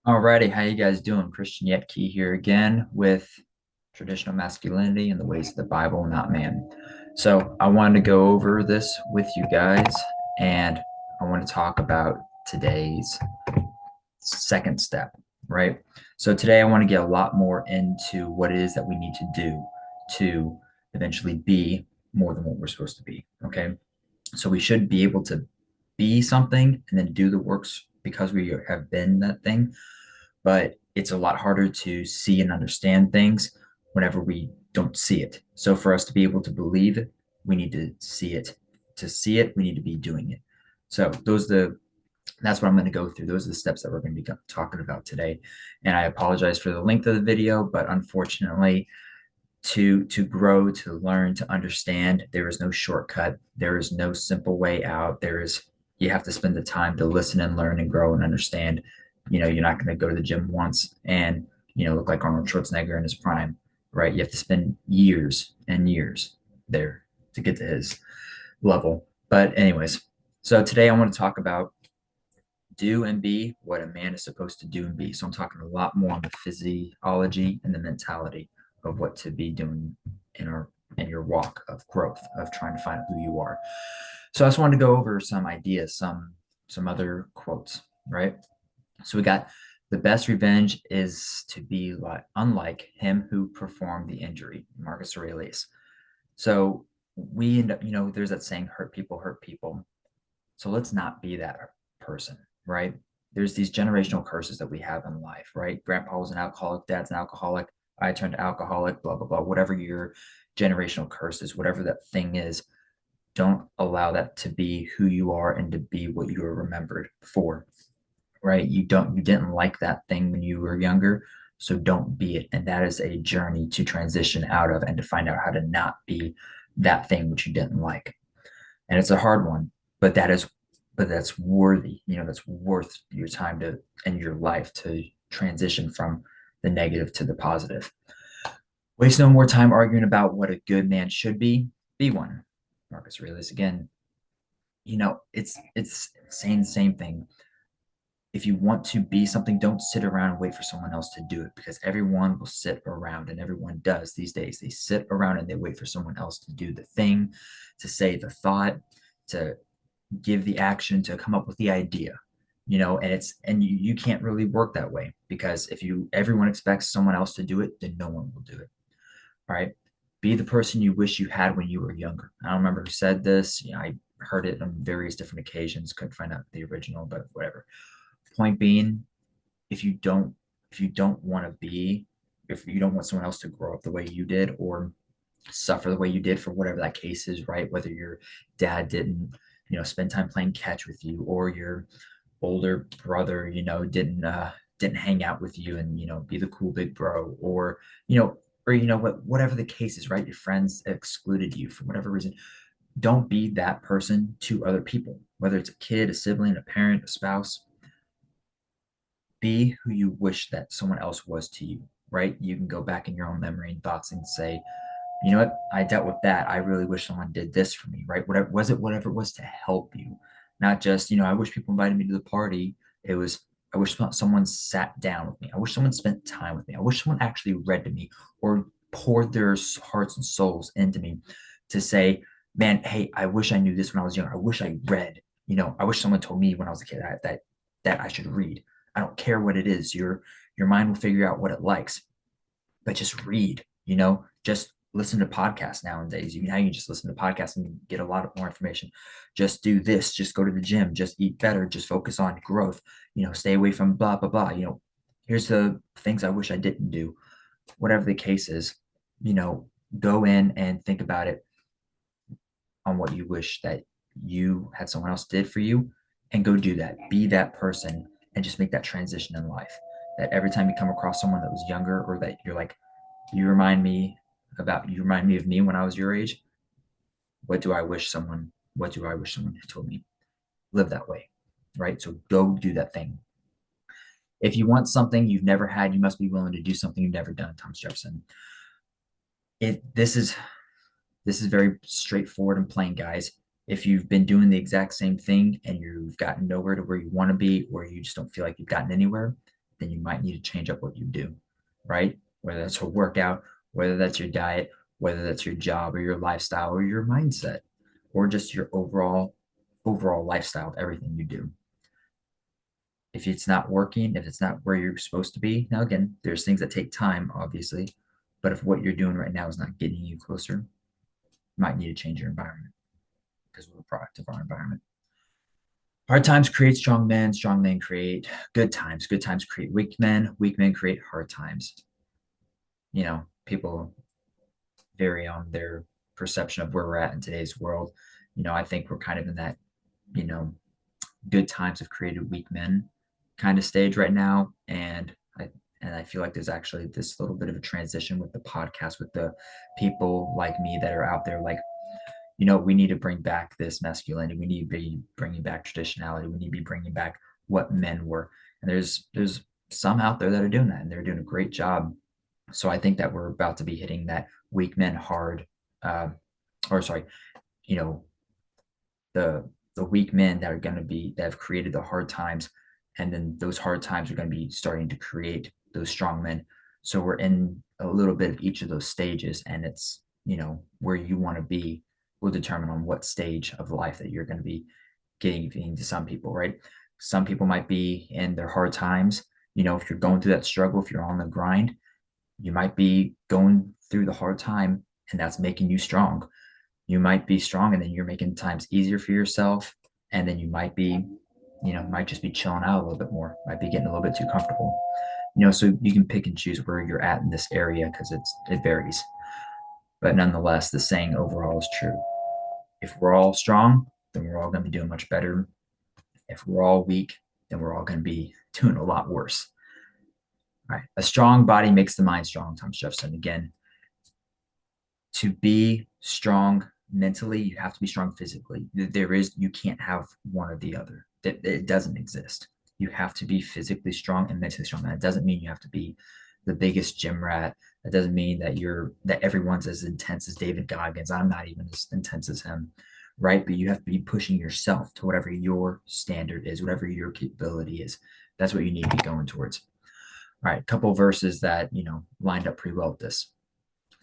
Alrighty, how you guys doing? Christian Yetke here again with traditional masculinity and the ways of the Bible, not man. So I wanted to go over this with you guys, and I want to talk about today's second step, right? So today I want to get a lot more into what it is that we need to do to eventually be more than what we're supposed to be. Okay. So we should be able to be something and then do the works because we have been that thing, but it's a lot harder to see and understand things whenever we don't see it. So for us to be able to believe it, we need to see it. To see it, we need to be doing it. So that's what I'm going to go through. Those are the steps that we're going to be talking about today. And I apologize for the length of the video, but unfortunately, to grow, to learn, to understand, there is no shortcut. There is no simple way out. You have to spend the time to listen and learn and grow and understand. You're not going to go to the gym once and look like Arnold Schwarzenegger in his prime, right? You have to spend years and years there to get to his level. But anyways, so today I want to talk about do and be what a man is supposed to do and be. So I'm talking a lot more on the physiology and the mentality of what to be doing in your walk of growth, of trying to find out who you are. So I just wanted to go over some ideas, some other quotes, right? So we got the best revenge is to be like unlike him who performed the injury, Marcus Aurelius. So we end up, there's that saying, hurt people hurt people. So let's not be that person, right? There's these generational curses that we have in life, right? Grandpa was an alcoholic, dad's an alcoholic, I turned alcoholic, blah, blah, blah, whatever your generational curse is, whatever that thing is, don't allow that to be who you are and to be what you are remembered for, right? You didn't like that thing when you were younger, so don't be it. And that is a journey to transition out of and to find out how to not be that thing which you didn't like. And it's a hard one, but that's worthy, that's worth your time to and your life to transition from the negative to the positive. Waste no more time arguing about what a good man should be one. Marcus Aurelius again, it's saying the same thing. If you want to be something, don't sit around and wait for someone else to do it, because everyone will sit around, and everyone does these days. They sit around and they wait for someone else to do the thing, to say the thought, to give the action, to come up with the idea. And you can't really work that way, because if you everyone expects someone else to do it, then no one will do it. All right. Be the person you wish you had when you were younger. I don't remember who said this. I heard it on various different occasions. Couldn't find out the original, but whatever. Point being, if you don't if you don't want to be if you don't want someone else to grow up the way you did, or suffer the way you did, for whatever that case is, right? Whether your dad didn't spend time playing catch with you, or your older brother didn't hang out with you and be the cool big bro, or whatever the case is, right? Your friends excluded you for whatever reason. Don't be that person to other people, whether it's a kid, a sibling, a parent, a spouse. Be who you wish that someone else was to you, right? You can go back in your own memory and thoughts and say, you know what, I dealt with that, I really wish someone did this for me, right? Whatever it was, to help you. Not just, I wish people invited me to the party. It was, I wish someone sat down with me, I wish someone spent time with me, I wish someone actually read to me, or poured their hearts and souls into me, to say, man, hey, I wish I knew this when I was younger, I wish I read, I wish someone told me when I was a kid that I should read. I don't care what it is, your mind will figure out what it likes, but just read, just listen to podcasts nowadays. Now you just listen to podcasts and get a lot of more information. Just do this, just go to the gym, just eat better, just focus on growth, stay away from blah, blah, blah. Here's the things I wish I didn't do. Whatever the case is, you know, go in and think about it on what you wish that you had someone else did for you, and go do that. Be that person and just make that transition in life. That every time you come across someone that was younger, or that you're like, you remind me of me when I was your age. What do I wish someone had told me? Live that way, right? So go do that thing. If you want something you've never had, you must be willing to do something you've never done. Thomas Jefferson. It this is very straightforward and plain, guys. If you've been doing the exact same thing and you've gotten nowhere to where you want to be, or you just don't feel like you've gotten anywhere, then you might need to change up what you do, right? Whether that's a workout, whether that's your diet, whether that's your job or your lifestyle or your mindset, or just your overall lifestyle, everything you do. If it's not working, if it's not where you're supposed to be, now again, there's things that take time, obviously, but if what you're doing right now is not getting you closer, you might need to change your environment because we're a product of our environment. Hard times create strong men create good times create weak men create hard times. People vary on their perception of where we're at in today's world. I think we're kind of in that, you know, good times have created weak men kind of stage right now. And I feel like there's actually this little bit of a transition with the podcast, with the people like me that are out there like, we need to bring back this masculinity. We need to be bringing back traditionality. We need to be bringing back what men were. And there's some out there that are doing that, and they're doing a great job. So I think that we're about to be hitting that weak men hard, uh, or sorry, you know, the the weak men that are going to be that have created the hard times, and then those hard times are going to be starting to create those strong men. So we're in a little bit of each of those stages, and it's where you want to be will determine on what stage of life that you're going to be getting to some people, right? Some people might be in their hard times. If you're going through that struggle, if you're on the grind, you might be going through the hard time, and that's making you strong. You might be strong, and then you're making times easier for yourself, and then you might be might just be chilling out a little bit more, might be getting a little bit too comfortable. So you can pick and choose where you're at in this area because it varies. But nonetheless, the saying overall is true. If we're all strong, then we're all going to be doing much better. If we're all weak, then we're all going to be doing a lot worse. All right. A strong body makes the mind strong, Thomas Jefferson. Again, to be strong mentally, you have to be strong physically. You can't have one or the other. It doesn't exist. You have to be physically strong and mentally strong. That doesn't mean you have to be the biggest gym rat. That doesn't mean that everyone's as intense as David Goggins. I'm not even as intense as him, right? But you have to be pushing yourself to whatever your standard is, whatever your capability is. That's what you need to be going towards. All right, a couple of verses that lined up pretty well with this.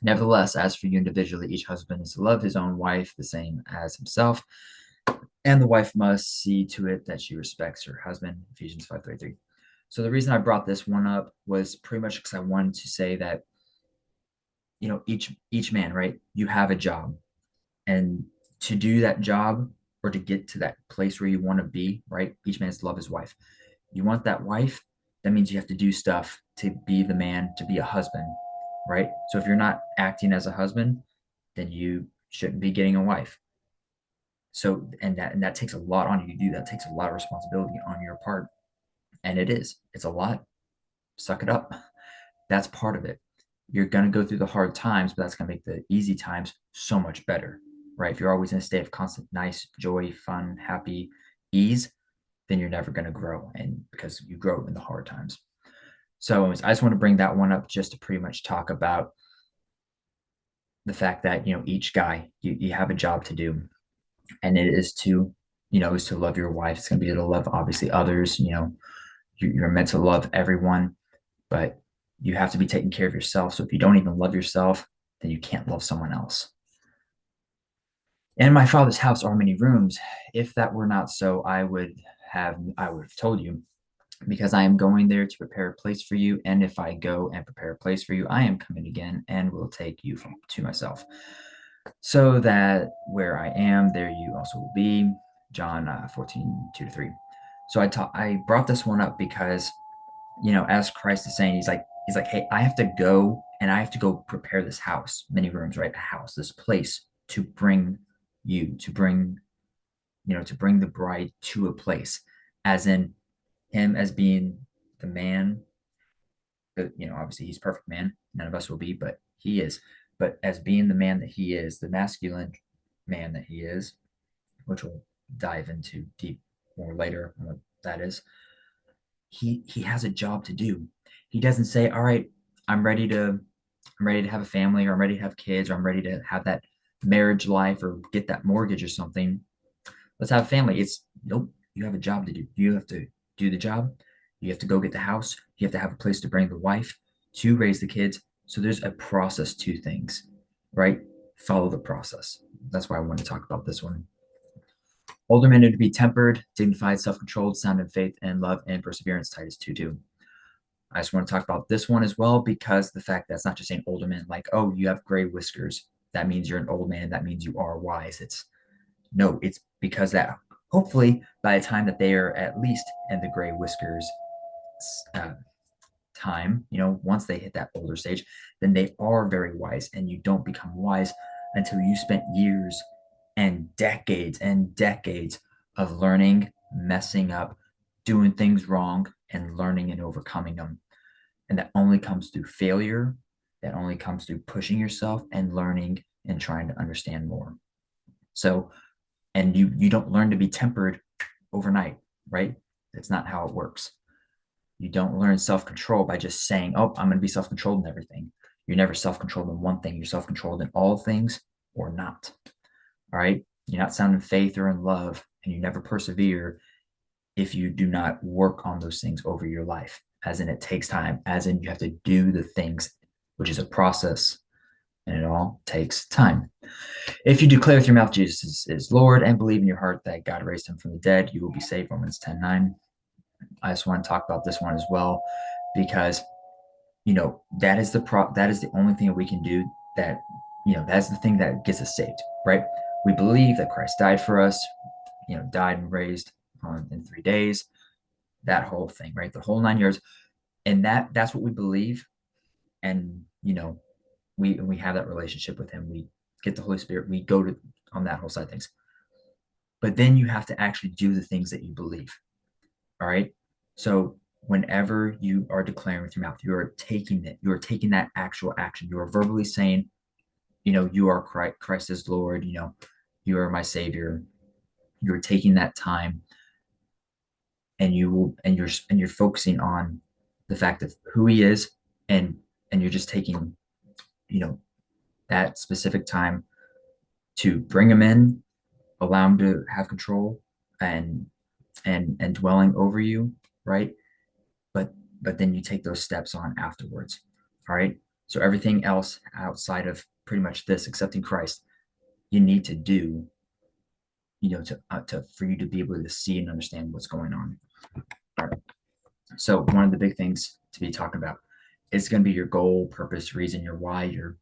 Nevertheless, as for you individually, each husband is to love his own wife the same as himself, and the wife must see to it that she respects her husband. Ephesians 5:33. So the reason I brought this one up was pretty much because I wanted to say that each man, right? You have a job, and to do that job or to get to that place where you want to be, right? Each man is to love his wife. You want that wife, that means you have to do stuff to be the man, to be a husband, right? So if you're not acting as a husband, then you shouldn't be getting a wife. So and that takes a lot on you to do that. It takes a lot of responsibility on your part. And it's a lot. Suck it up. That's part of it. You're going to go through the hard times, but that's going to make the easy times so much better, right? If you're always in a state of constant nice joy, fun, happy, ease, then you're never going to grow, and because you grow in the hard times. So anyways, I just want to bring that one up just to pretty much talk about the fact that each guy, you have a job to do, and it is to is to love your wife. It's going to be to love obviously others. You're meant to love everyone, but you have to be taking care of yourself. So if you don't even love yourself, then you can't love someone else. In my father's house are many rooms. If that were not so, I would have told you, because I am going there to prepare a place for you. And if I go and prepare a place for you, I am coming again and will take you to myself, so that where I am, there you also will be. John 14:2-3. So I brought this one up because, as Christ is saying, he's like, hey, I have to go and I have to go prepare this house, many rooms, right? A house, this place to bring you, to bring the bride to a place, as in him as being the man. Obviously he's perfect man. None of us will be, but he is. But as being the man that he is, the masculine man that he is, which we'll dive into deep more later on what that is, he has a job to do. He doesn't say, all right, I'm ready to have a family, or I'm ready to have kids, or I'm ready to have that marriage life or get that mortgage or something. Let's have a family. It's nope, you have a job to do. You have to do the job, You have to go get the house. You have to have a place to bring the wife to raise the kids. So there's a process to things, right? Follow the process. That's why I want to talk about this one. Older men are to be tempered, dignified, self-controlled, sound in faith and love and perseverance, Titus 2:2. I just want to talk about this one as well because the fact that it's not just saying older men, like, oh, you have gray whiskers. That means you're an old man. That means you are wise. It's no, it's because that hopefully by the time that they are at least in the gray whiskers uh, time, once they hit that older stage, then they are very wise. And you don't become wise until you spent years and decades of learning, messing up, doing things wrong, and learning and overcoming them. And that only comes through failure. That only comes through pushing yourself and learning and trying to understand more. So, and you don't learn to be tempered overnight, right? That's not how it works. You don't learn self-control by just saying, oh, I'm going to be self-controlled in everything. You're never self-controlled in one thing. You're self-controlled in all things or not. All right. You're not sound in faith or in love, and you never persevere if you do not work on those things over your life, as in it takes time, as in you have to do the things, which is a process, and it all takes time. If you declare with your mouth Jesus is Lord and believe in your heart that God raised him from the dead, you will be saved. Romans 10:9. I just want to talk about this one as well because that is the only thing that we can do that that's the thing that gets us saved, right? We believe that Christ died for us, died and raised in 3 days, that whole thing, right? The whole 9 years, and that's what we believe, and we have that relationship with him. We get the Holy Spirit. We go to on that whole side of things, but then you have to actually do the things that you believe. All right. So whenever you are declaring with your mouth, you are taking it. You are taking that actual action. You are verbally saying, you are Christ is Lord. You are my Savior. You're taking that time, and you're focusing on the fact of who He is, and you're just taking, that specific time to bring Him in, allow Him to have control, and and dwelling over you, right? but but then you take those steps on afterwards. All right. So everything else outside of pretty much this, accepting Christ, you need to do, to for you to be able to see and understand what's going on. All right. So one of the big things to be talking about is going to be your goal, purpose, reason, your why, your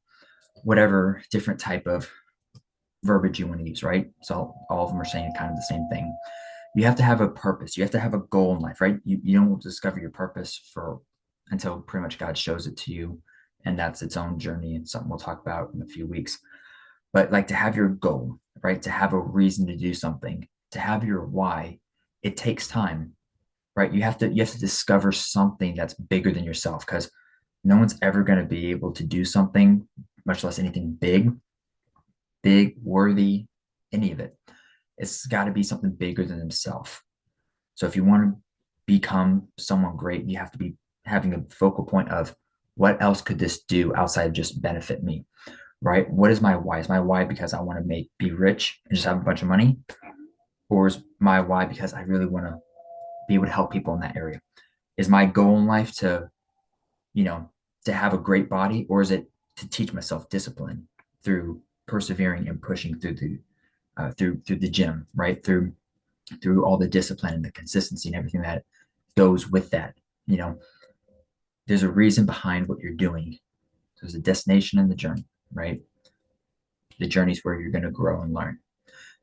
whatever different type of verbiage you want to use, right? So all of them are saying kind of the same thing. You have to have a purpose. You have to have a goal in life, right? You don't discover your purpose until pretty much God shows it to you. And that's its own journey and something we'll talk about in a few weeks. But like to have your goal, right? To have a reason to do something, to have your why, it takes time, right? You have to discover something that's bigger than yourself because no one's ever going to be able to do something, much less anything big, worthy, any of it. It's got to be something bigger than himself. So if you want to become someone great, you have to be having a focal point of what else could this do outside of just benefit me, right? What is my why? Is my why because I want to be rich and just have a bunch of money? Or is my why because I really want to be able to help people in that area? Is my goal in life you know, to have a great body, or is it to teach myself discipline through persevering and pushing through the gym, right? Through all the discipline and the consistency and everything that goes with that. You know, there's a reason behind what you're doing. There's a destination and the journey, right? The journey is where you're going to grow and learn.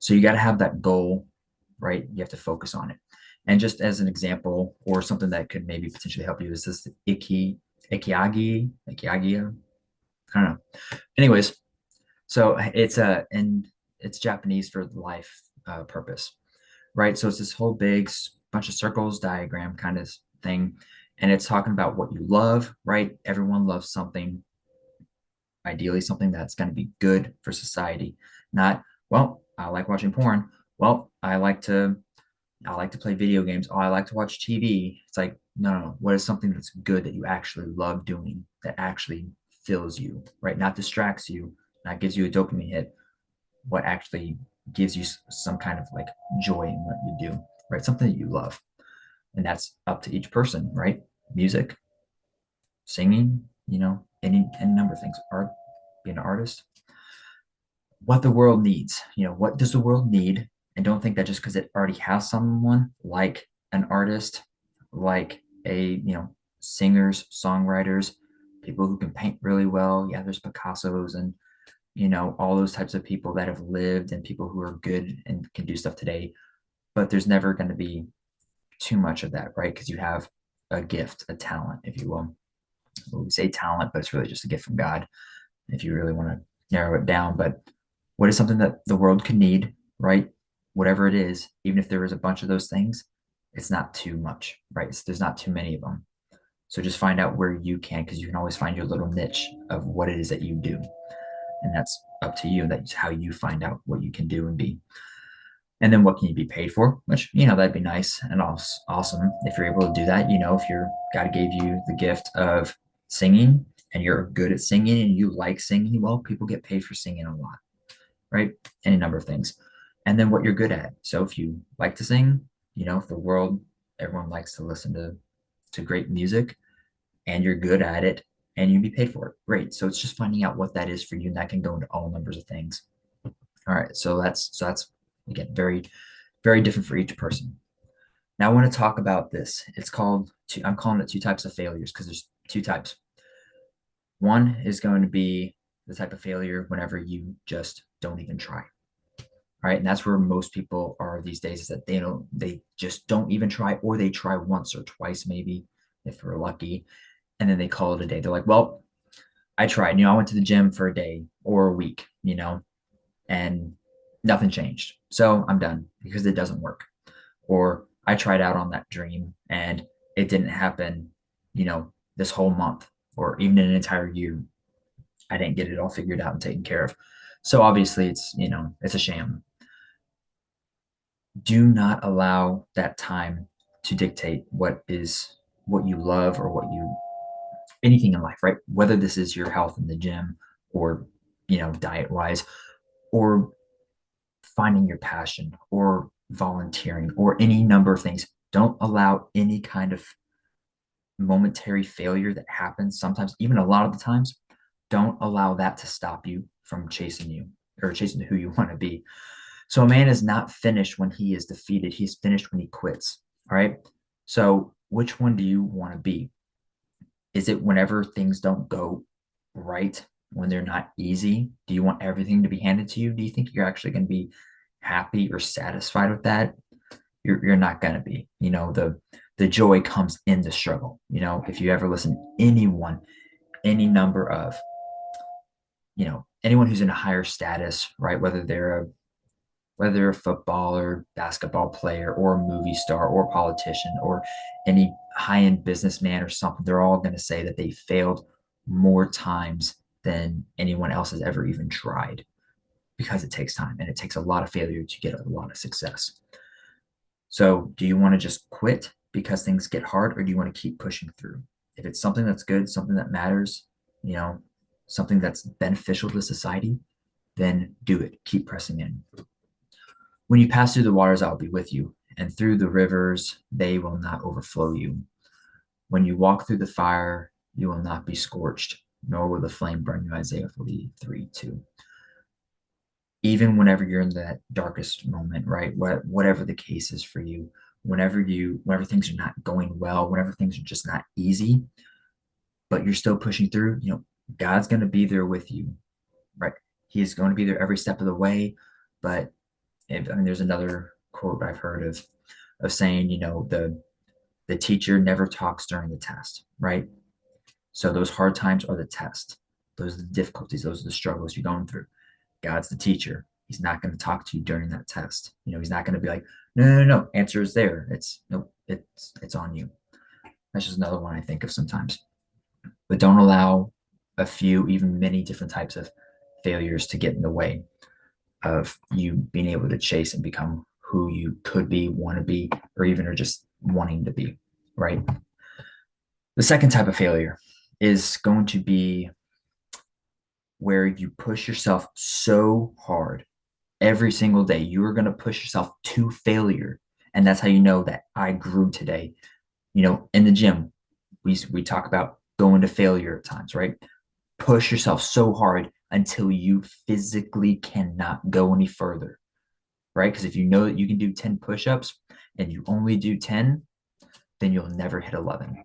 So you got to have that goal, right? You have to focus on it. And just as an example, or something that could maybe potentially help you, is this ikiagia. I don't know. Anyways, so it's Japanese for life purpose, right? So it's this whole big bunch of circles diagram kind of thing, and it's talking about what you love, right? Everyone loves something, ideally something that's going to be good for society. Not, well, I like watching porn. Well, I like to play video games. Oh, I like to watch TV. It's like, no. What is something that's good that you actually love doing, that actually fills you, right? Not distracts you, not gives you a dopamine hit. What actually gives you some kind of like joy in what you do, right? Something that you love. And that's up to each person, right? Music, singing, any number of things, art, being an artist, what the world needs. What does the world need? And don't think that just because it already has someone like an artist, like singers, songwriters, people who can paint really well. Yeah, there's Picassos and all those types of people that have lived and people who are good and can do stuff today. But there's never going to be too much of that, right? Because you have a gift, a talent, if you will. We say talent, but it's really just a gift from God if you really want to narrow it down. But what is something that the world could need, right? Whatever it is, even if there is a bunch of those things, it's not too much, right? There's not too many of them. So just find out where you can, because you can always find your little niche of what it is that you do. And that's up to you. That's how you find out what you can do and be. And then what can you be paid for? Which, that'd be nice and awesome if you're able to do that. If God gave you the gift of singing and you're good at singing and you like singing, well, people get paid for singing a lot, right? Any number of things. And then what you're good at. So if you like to sing, if the world, everyone likes to listen to great music and you're good at it and you be paid for it. Great. So it's just finding out what that is for you, and that can go into all numbers of things. All right. So that's again very, very different for each person. Now I want to talk about this. I'm calling it two types of failures because there's two types. One is going to be the type of failure whenever you just don't even try. All right. And that's where most people are these days, is that they just don't even try, or they try once or twice, maybe if we're lucky. And then they call it a day. They're like, well, I tried, I went to the gym for a day or a week, and nothing changed. So I'm done because it doesn't work. Or I tried out on that dream and it didn't happen, this whole month or even an entire year. I didn't get it all figured out and taken care of. So obviously it's a sham. Do not allow that time to dictate what you love or anything in life, right? Whether this is your health in the gym or, diet wise, or finding your passion or volunteering or any number of things. Don't allow any kind of momentary failure that happens sometimes, even a lot of the times. Don't allow that to stop you from chasing you or chasing who you want to be. So a man is not finished when he is defeated. He's finished when he quits. All right. So which one do you want to be? Is it whenever things don't go right, when they're not easy? Do you want everything to be handed to you? Do you think you're actually going to be happy or satisfied with that? You're not going to be. The joy comes in the struggle. If you ever listen to anyone, any number of, anyone who's in a higher status, right? Whether a footballer, basketball player, or a movie star, or a politician, or any high-end businessman or something, they're all going to say that they failed more times than anyone else has ever even tried, because it takes time and it takes a lot of failure to get a lot of success. So do you want to just quit because things get hard, or do you want to keep pushing through? If it's something that's good, something that matters, you know, something that's beneficial to society, then do it. Keep pressing in. When you pass through the waters, I'll be with you, and through the rivers, they will not overflow you. When you walk through the fire, you will not be scorched, nor will the flame burn you. Isaiah 43:2. Even whenever you're in that darkest moment, right? Whatever the case is for you, whenever things are not going well, whenever things are just not easy, but you're still pushing through, God's going to be there with you, right? He is going to be there every step of the way. But there's another quote I've heard of saying, the teacher never talks during the test, right? So those hard times are the test. Those are the difficulties. Those are the struggles you're going through. God's the teacher. He's not going to talk to you during that test. He's not going to be like, no, no, no, no, answer is there. It's on you. That's just another one I think of sometimes. But don't allow a few, even many different types of failures to get in the way of you being able to chase and become who you could be, want to be, or even are just wanting to be, right? The second type of failure is going to be where you push yourself so hard every single day. You are going to push yourself to failure. And that's how you know that I grew today. In the gym, we talk about going to failure at times, right? Push yourself so hard until you physically cannot go any further, right? Because if you know that you can do 10 push-ups and you only do 10, then you'll never hit 11.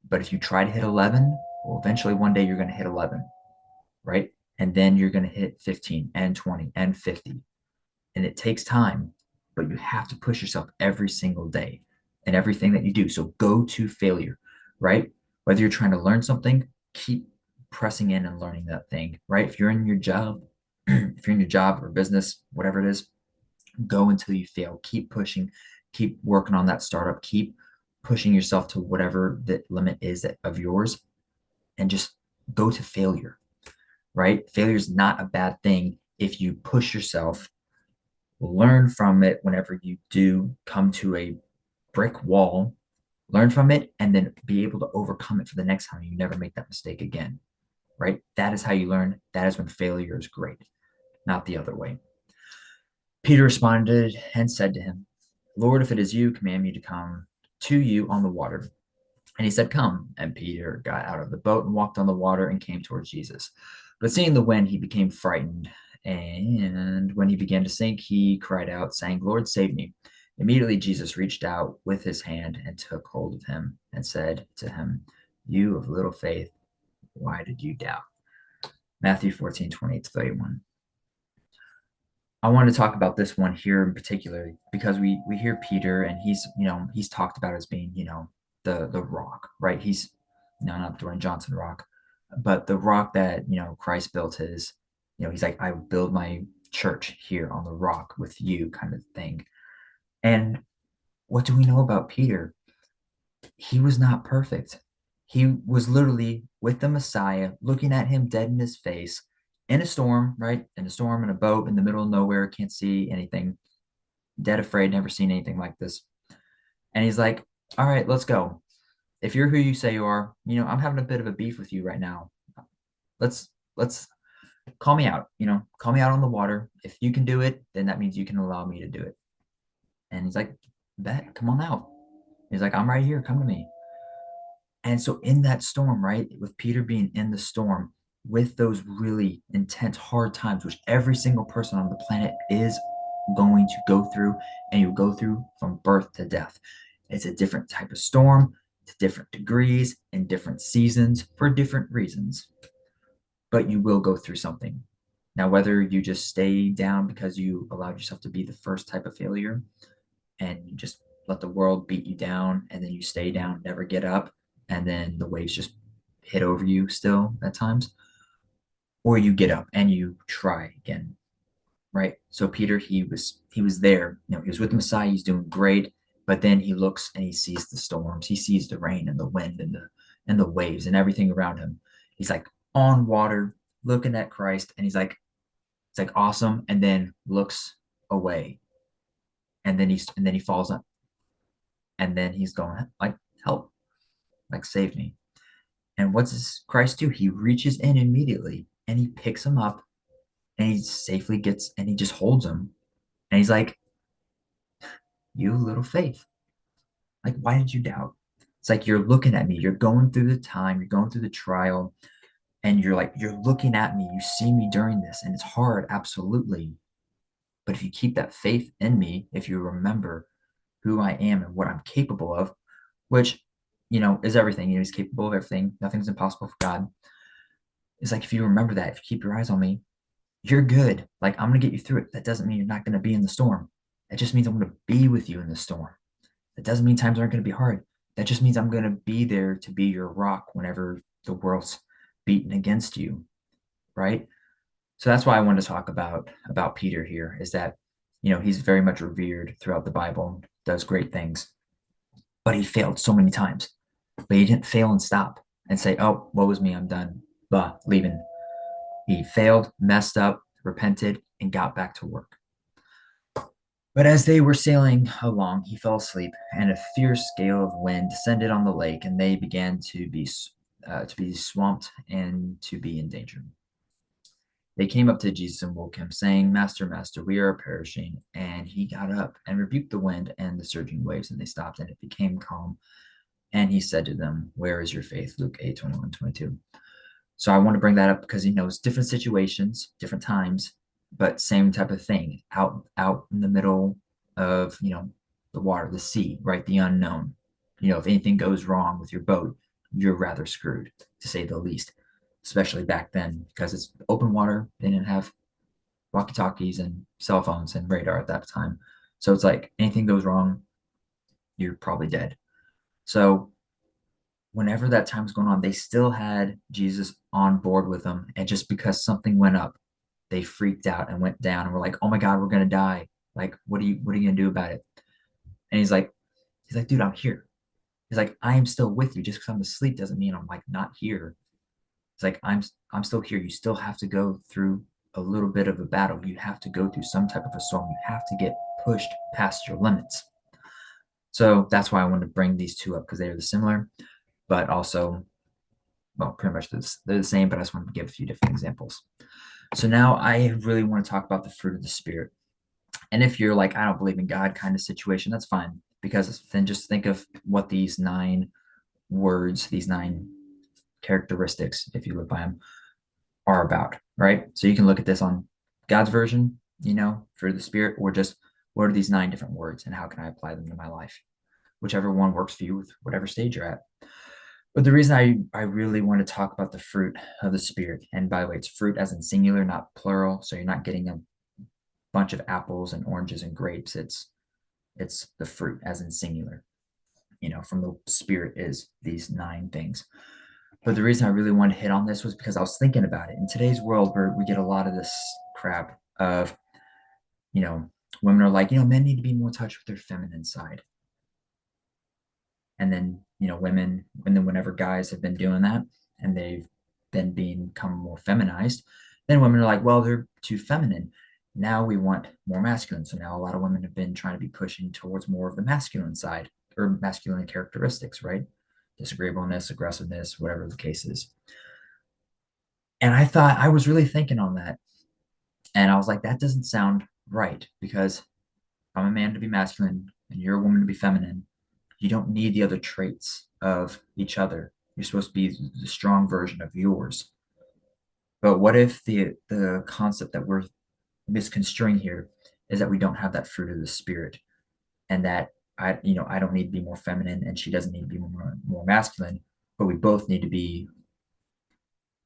But if you try to hit 11, well, eventually one day you're going to hit 11, right? And then you're going to hit 15 and 20 and 50. And it takes time, but you have to push yourself every single day and everything that you do. So go to failure, right? Whether you're trying to learn something, keep pressing in and learning that thing, right? If you're in your job, if you're in your job or business, whatever it is, go until you fail. Keep pushing, keep working on that startup, keep pushing yourself to whatever the limit is of yours, and just go to failure, right? Failure is not a bad thing if you push yourself, learn from it whenever you do come to a brick wall, learn from it, and then be able to overcome it for the next time. You never make that mistake again, right? That is how you learn. That is when failure is great, not the other way. Peter responded and said to him, Lord, if it is you, command me to come to you on the water. And he said, Come. And Peter got out of the boat and walked on the water and came towards Jesus. But seeing the wind, he became frightened. And when he began to sink, he cried out, saying, Lord, save me. Immediately, Jesus reached out with his hand and took hold of him and said to him, You of little faith, why did you doubt? Matthew 14:20-31. I want to talk about this one here in particular because we hear Peter and he's talked about as being the rock, right? He's not Dwayne Johnson rock, but the rock that Christ built his. He's like, I build my church here on the rock with you, kind of thing. And what do we know about Peter? He was not perfect. He was literally with the Messiah, looking at him dead in his face, in a storm, right? In a storm, in a boat, in the middle of nowhere, can't see anything, dead afraid, never seen anything like this. And he's like, All right, let's go. If you're who you say you are, I'm having a bit of a beef with you right now. Let's call me out, call me out on the water. If you can do it, then that means you can allow me to do it. And he's like, Bet, come on out. He's like, I'm right here, come to me. And so in that storm, right, with Peter being in the storm, with those really intense, hard times, which every single person on the planet is going to go through, and you go through from birth to death. It's a different type of storm to different degrees in different seasons for different reasons, but you will go through something. Now, whether you just stay down because you allowed yourself to be the first type of failure and you just let the world beat you down and then you stay down, never get up, and then the waves just hit over you still at times, or you get up and you try again, right? So Peter, he was there, he was with the Messiah, he's doing great, but then he looks and he sees the storms, he sees the rain and the wind and the waves and everything around him. He's like on water, looking at Christ, and he's like, it's like awesome, and then looks away, and then he falls up, and then he's going like, help, like save me. And what's this Christ do? He reaches in immediately and he picks him up and he safely gets and he just holds him. And he's like, You little faith. Like, why did you doubt? It's like you're looking at me, you're going through the time, you're going through the trial, and you're looking at me, you see me during this, and it's hard, absolutely. But if you keep that faith in me, if you remember who I am and what I'm capable of, which is everything. He's capable of everything. Nothing's impossible for God. It's like if you remember that, if you keep your eyes on me, you're good. Like I'm gonna get you through it. That doesn't mean you're not gonna be in the storm. That just means I'm gonna be with you in the storm. That doesn't mean times aren't gonna be hard. That just means I'm gonna be there to be your rock whenever the world's beaten against you, right? So that's why I wanted to talk about Peter here. Is that he's very much revered throughout the Bible, does great things, but he failed so many times. But he didn't fail and stop and say, "Oh, woe was me, I'm done, leaving." He failed, messed up, repented, and got back to work. But as they were sailing along, he fell asleep, and a fierce gale of wind descended on the lake, and they began to be swamped and to be in danger. They came up to Jesus and woke him, saying, Master, Master, we are perishing. And he got up and rebuked the wind and the surging waves, and they stopped, and it became calm. And he said to them, Where is your faith? Luke 8, 21, 22. So I want to bring that up because he knows different situations, different times, but same type of thing. Out in the middle of, the water, the sea, right? The unknown. If anything goes wrong with your boat, you're rather screwed, to say the least, especially back then because it's open water. They didn't have walkie-talkies and cell phones and radar at that time. So it's like anything goes wrong, you're probably dead. So whenever that time was going on, they still had Jesus on board with them. And just because something went up, they freaked out and went down and were like, oh my God, we're gonna die. Like, what are you gonna do about it? And he's like, dude, I'm here. He's like, I am still with you. Just because I'm asleep doesn't mean I'm like not here. It's like I'm still here. You still have to go through a little bit of a battle. You have to go through some type of a storm. You have to get pushed past your limits. So that's why I wanted to bring these two up because they are similar, but also, well, pretty much they're the same, but I just wanted to give a few different examples. So now I really want to talk about the fruit of the spirit. And if you're like, I don't believe in God kind of situation, that's fine. Because then just think of what these 9 words, these 9 characteristics, if you live by them, are about, right? So you can look at this on God's version, for the spirit, or just what are these 9 different words and how can I apply them to my life? Whichever one works for you with whatever stage you're at. But the reason I really want to talk about the fruit of the spirit, and by the way, it's fruit as in singular, not plural. So you're not getting a bunch of apples and oranges and grapes. It's the fruit as in singular. From the spirit is these 9 things. But the reason I really wanted to hit on this was because I was thinking about it. In today's world, where we get a lot of this crap of, you know, women are like, men need to be more in touch with their feminine side. And then, women, and then whenever guys have been doing that and they've been become more feminized, then women are like, well, they're too feminine. Now we want more masculine. So now a lot of women have been trying to be pushing towards more of the masculine side or masculine characteristics, right? Disagreeableness, aggressiveness, whatever the case is. And I was really thinking on that. And I was like, that doesn't sound right because I'm a man to be masculine and you're a woman to be feminine. You don't need the other traits of each other. You're supposed to be the strong version of yours. But what if the concept that we're misconstruing here is that we don't have that fruit of the spirit, and that I don't need to be more feminine and she doesn't need to be more masculine, but we both need to be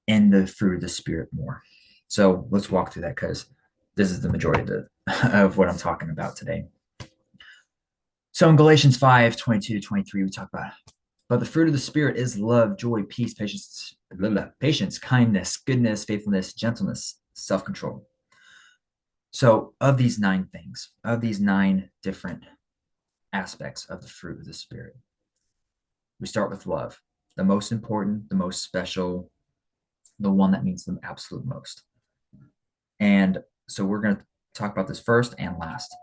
in the fruit of the spirit more. So let's walk through that because this is the majority of what I'm talking about today. So in Galatians 5, 22 to 23, we talk about, but the fruit of the Spirit is love, joy, peace, patience, kindness, goodness, faithfulness, gentleness, self-control. So of these 9 things, of these 9 different aspects of the fruit of the Spirit, we start with love, the most important, the most special, the one that means the absolute most. And so we're going to talk about this first and last.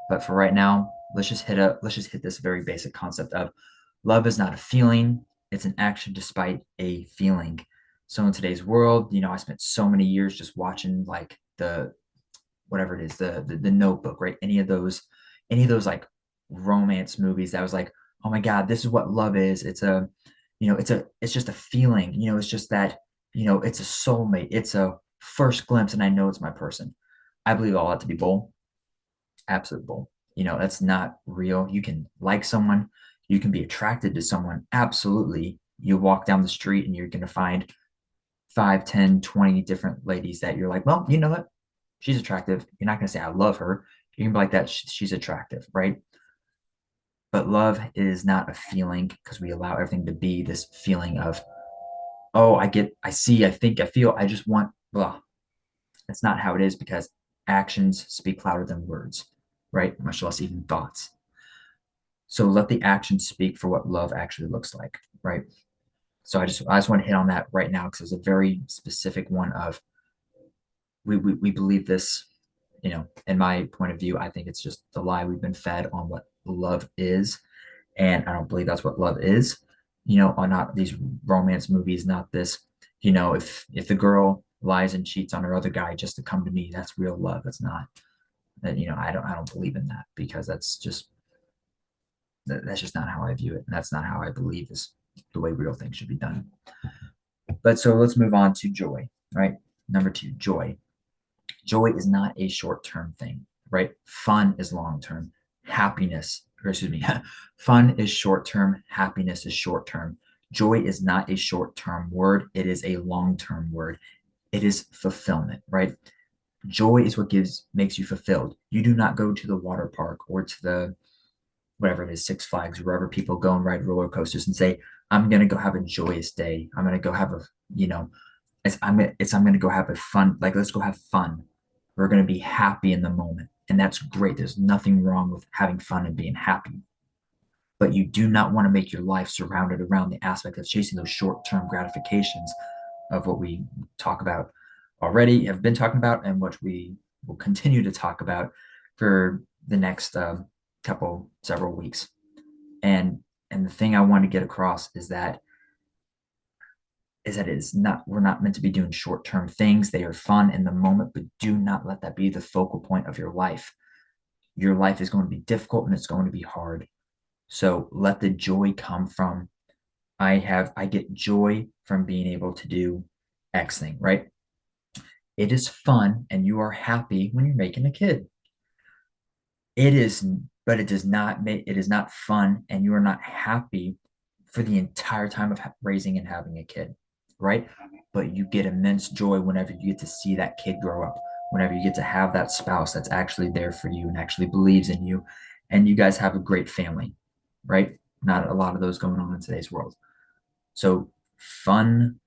But for right now, let's just hit this very basic concept of love is not a feeling, it's an action despite a feeling. So in today's world, I spent so many years just watching like the whatever it is, the Notebook, right? Any of those like romance movies that was like, oh my God, this is what love is. It's just a feeling, it's just that, it's a soulmate, it's a first glimpse, and I know it's my person. I believe all that to be bull, absolute bull. That's not real. You can like someone, you can be attracted to someone. Absolutely. You walk down the street and you're going to find 5, 10, 20 different ladies that you're like, well, you know what? She's attractive. You're not going to say, I love her. You can be like that. She's attractive, right? But love is not a feeling because we allow everything to be this feeling of, oh, I see, I think, I feel, I just want, blah. That's not how it is because actions speak louder than words, right? Much less even thoughts. So let the action speak for what love actually looks like, right? So I just want to hit on that right now because it's a very specific one of we believe this, in my point of view, I think it's just the lie we've been fed on what love is. And I don't believe that's what love is, on not these romance movies, not this, if the girl lies and cheats on her other guy just to come to me. That's real love. That's not that, I don't believe in that, because that's just not how I view it. And that's not how I believe is the way real things should be done. But so let's move on to joy, right? Number two, joy. Joy is not a short-term thing, right? Fun is long-term. Happiness, or excuse me, fun is short-term. Happiness is short-term. Joy is not a short-term word. It is a long-term word. It is fulfillment, right? Joy is what makes you fulfilled. You do not go to the water park or to the whatever it is, Six Flags, wherever people go and ride roller coasters and say, I'm gonna go have a joyous day. I'm gonna go have a, you know, I'm gonna go have a fun, like let's go have fun. We're gonna be happy in the moment. And that's great. There's nothing wrong with having fun and being happy. But you do not want to make your life surrounded around the aspect of chasing those short-term gratifications of what we talk about already, have been talking about, and what we will continue to talk about for the next several weeks. And the thing I want to get across is that it is not we're not meant to be doing short-term things. They are fun in the moment, but do not let that be the focal point of your life. Your life is going to be difficult and it's going to be hard. So let the joy come from I get joy from being able to do X thing, right? It is fun and you are happy when you're making a kid. It is, but it is not fun and you are not happy for the entire time of raising and having a kid, right? But you get immense joy whenever you get to see that kid grow up, whenever you get to have that spouse that's actually there for you and actually believes in you, and you guys have a great family, right? Not a lot of those going on in today's world. So fun,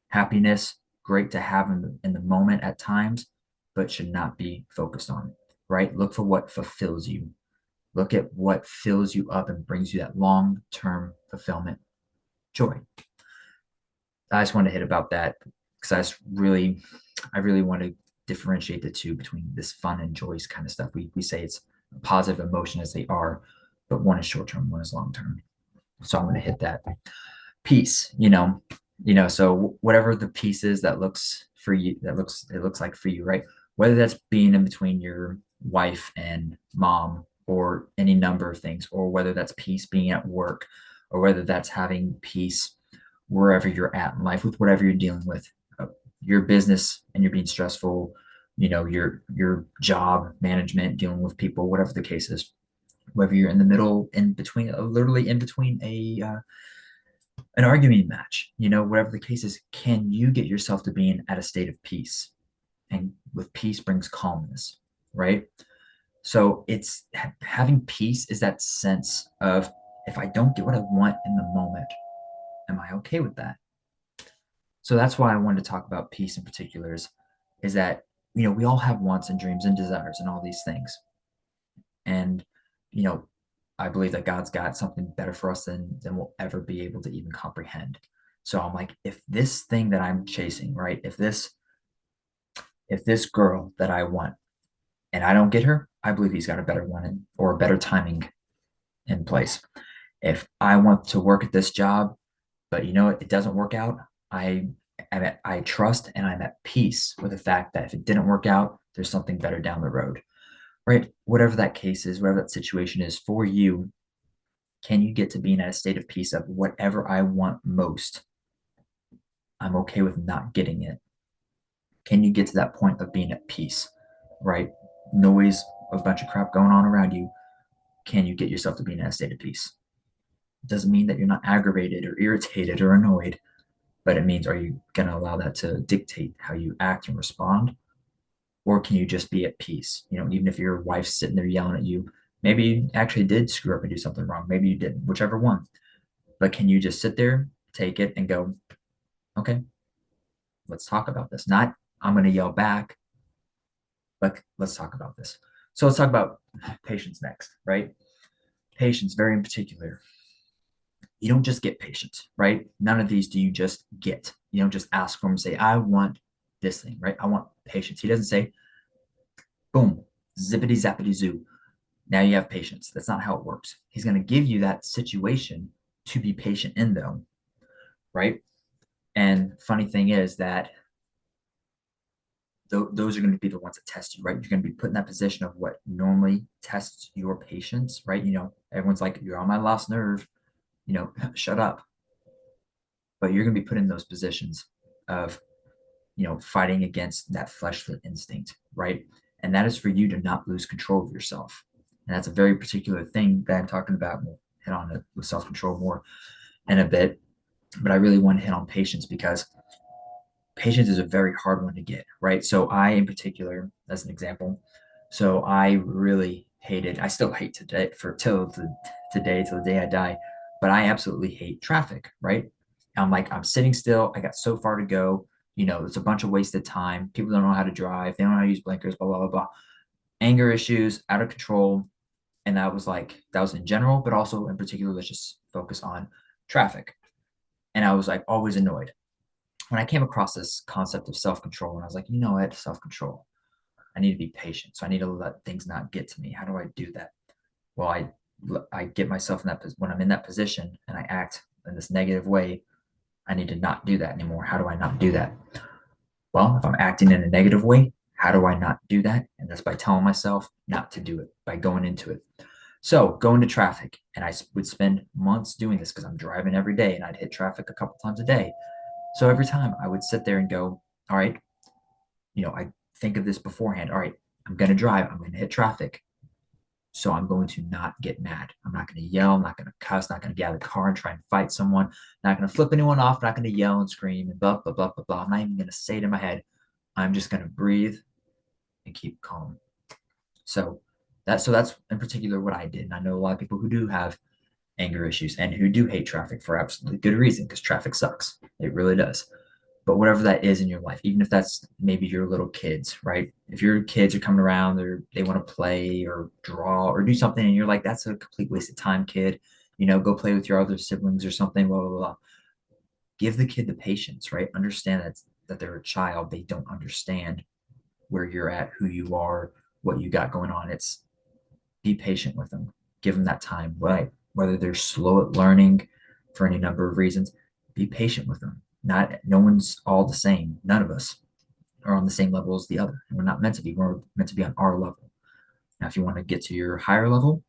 happiness, great to have in the moment at times, but should not be focused on, right? Look for what fulfills you. Look at what fills you up and brings you that long-term fulfillment, joy. I just want to hit about that because I really want to differentiate the two between this fun and joys kind of stuff. We say it's a positive emotion as they are, but one is short term, one is long term. So I'm going to hit that. Peace, so whatever the piece is that looks for you, it looks like for you, right? Whether that's being in between your wife and mom, or any number of things, or whether that's peace being at work, or whether that's having peace wherever you're at in life with whatever you're dealing with, your business and you're being stressful, your job management, dealing with people, whatever the case is, whether you're in the middle, in between, literally in between an arguing match, whatever the case is, can you get yourself to being at a state of peace? And with peace brings calmness, right? So it's having peace is that sense of, if I don't get what I want in the moment, am I okay with that? So that's why I wanted to talk about peace in particular is that, we all have wants and dreams and desires and all these things. And, you know, I believe that God's got something better for us than we'll ever be able to even comprehend. So I'm like, if this thing that I'm chasing, right? If this girl that I want and I don't get her, I believe he's got a better one or a better timing in place. If I want to work at this job, but it doesn't work out, I trust and I'm at peace with the fact that if it didn't work out, there's something better down the road, right? Whatever that case is, whatever that situation is for you, can you get to being at a state of peace of whatever I want most? I'm okay with not getting it. Can you get to that point of being at peace, right? Noise, a bunch of crap going on around you. Can you get yourself to being in a state of peace? It doesn't mean that you're not aggravated or irritated or annoyed, but it means, are you going to allow that to dictate how you act and respond? Or can you just be at peace? Even if your wife's sitting there yelling at you, maybe you actually did screw up and do something wrong. Maybe you didn't, whichever one. But can you just sit there, take it, and go, okay, let's talk about this? Not, I'm going to yell back, but let's talk about this. So let's talk about patience next, right? Patience, very in particular. You don't just get patience, right? None of these do you just get. You don't just ask for them and say, I want this thing, right? I want patience. He doesn't say, boom, zippity zappity zoo. Now you have patience. That's not how it works. He's going to give you that situation to be patient in, though, right? And funny thing is that those are going to be the ones that test you, right? You're going to be put in that position of what normally tests your patience, right? Everyone's like, you're on my last nerve, shut up. But you're going to be put in those positions of, fighting against that fleshly instinct, right? And that is for you to not lose control of yourself. And that's a very particular thing that I'm talking about. We'll hit on it with self control more in a bit. But I really want to hit on patience because patience is a very hard one to get, right? So I, in particular, as an example, so I really hated, I still hate today today, till the day I die, but I absolutely hate traffic, right? I'm like, I'm sitting still. I got so far to go. It's a bunch of wasted time. People don't know how to drive. They don't know how to use blinkers, blah, blah, blah, blah. Anger issues, out of control. And that was in general, but also in particular, let's just focus on traffic. And I was like always annoyed when I came across this concept of self control, and I was like, self control. I need to be patient. So I need to let things not get to me. How do I do that? Well, I get myself in that when I'm in that position and I act in this negative way. I need to not do that anymore. How do I not do that? Well, if I'm acting in a negative way, how do I not do that? And that's by telling myself not to do it, by going into it. So go into traffic, and I would spend months doing this because I'm driving every day, and I'd hit traffic a couple times a day. So every time I would sit there and go, all right, I think of this beforehand. All right, I'm going to drive. I'm going to hit traffic. So I'm going to not get mad. I'm not going to yell. I'm not going to cuss. Not going to get out of the car and try and fight someone. Not going to flip anyone off. Not going to yell and scream and blah, blah, blah, blah, blah. I'm not even going to say it in my head. I'm just going to breathe and keep calm. So that's in particular what I did. And I know a lot of people who do have anger issues and who do hate traffic for absolutely good reason, because traffic sucks. It really does. But whatever that is in your life, even if that's maybe your little kids, right? If your kids are coming around, they want to play or draw or do something, and you're like, that's a complete waste of time, kid. Go play with your other siblings or something, blah, blah, blah. Give the kid the patience, right? Understand that they're a child. They don't understand where you're at, who you are, what you got going on. It's be patient with them. Give them that time, right? Whether they're slow at learning for any number of reasons, be patient with them. No one's all the same. None of us are on the same level as the other. And we're not meant to be. We're meant to be on our level. Now, if you want to get to your higher level,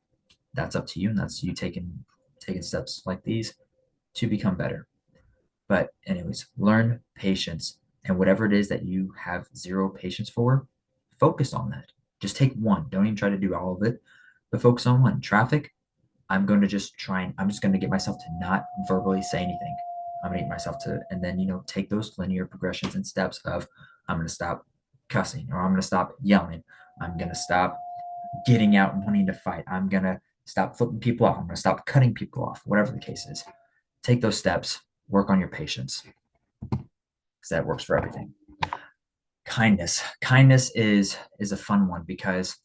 that's up to you. And that's you taking steps like these to become better. But anyways, learn patience. And whatever it is that you have zero patience for, focus on that. Just take one. Don't even try to do all of it, but focus on one. Traffic, I'm just going to get myself to not verbally say anything. I'm going to get myself to, and then, take those linear progressions and steps of, I'm going to stop cussing, or I'm going to stop yelling. I'm going to stop getting out and wanting to fight. I'm going to stop flipping people off. I'm going to stop cutting people off, whatever the case is. Take those steps, work on your patience, because that works for everything. Kindness is a fun one, because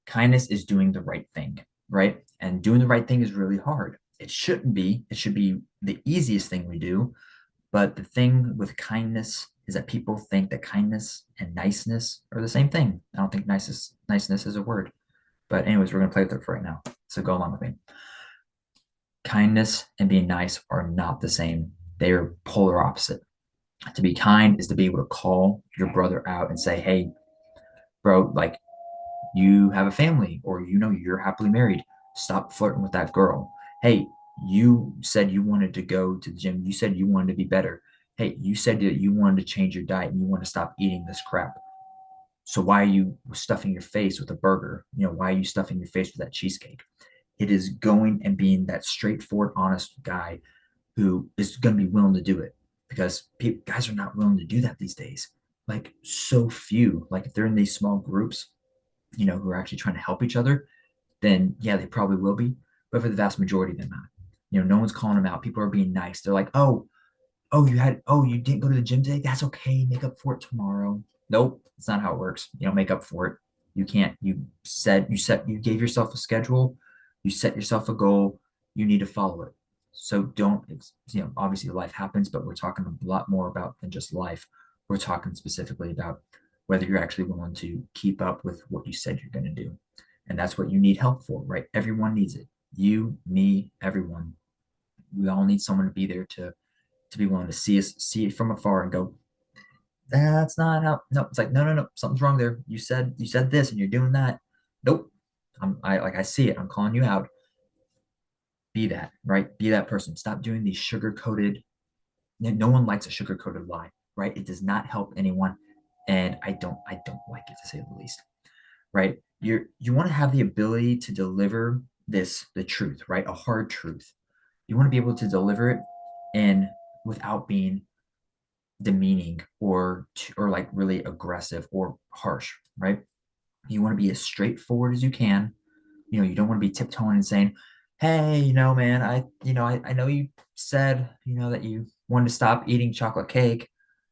kindness is doing the right thing, right? And doing the right thing is really hard. It shouldn't be. It should be the easiest thing we do. But the thing with kindness is that people think that kindness and niceness are the same thing. I don't think niceness is a word. But anyways, we're gonna play with it for right now. So go along with me. Kindness and being nice are not the same. They are polar opposite. To be kind is to be able to call your brother out and say, hey, bro, like, you have a family, or you're happily married. Stop flirting with that girl. Hey, you said you wanted to go to the gym. You said you wanted to be better. Hey, you said that you wanted to change your diet and you want to stop eating this crap. So why are you stuffing your face with a burger? Why are you stuffing your face with that cheesecake? It is going and being that straightforward, honest guy who is going to be willing to do it, because guys are not willing to do that these days. Like, so few. Like, if they're in these small groups, who are actually trying to help each other, then yeah, they probably will be. But for the vast majority, they're not. No one's calling them out. People are being nice. They're like, you didn't go to the gym today? That's okay. Make up for it tomorrow. Nope, that's not how it works. You don't make up for it. You can't. You gave yourself a schedule. You set yourself a goal. You need to follow it. So don't, obviously life happens, but we're talking a lot more about than just life. We're talking specifically about whether you're actually willing to keep up with what you said you're going to do. And that's what you need help for, right? Everyone needs it. You, me, everyone. We all need someone to be there to be willing to see it from afar and go, That's not how. No, it's like, no, no, no, something's wrong there. You said this and you're doing that. Nope. I see it. I'm calling you out. Be that, right? Be that person. Stop doing these sugar coated. No one likes a sugar coated lie, right? It does not help anyone, and I don't like it, to say the least, right? You want to have the ability to deliver the truth, right? A hard truth. You want to be able to deliver it and without being demeaning or like really aggressive or harsh, right? You want to be as straightforward as you can. You don't want to be tiptoeing and saying, hey, man, I know you said, that you wanted to stop eating chocolate cake.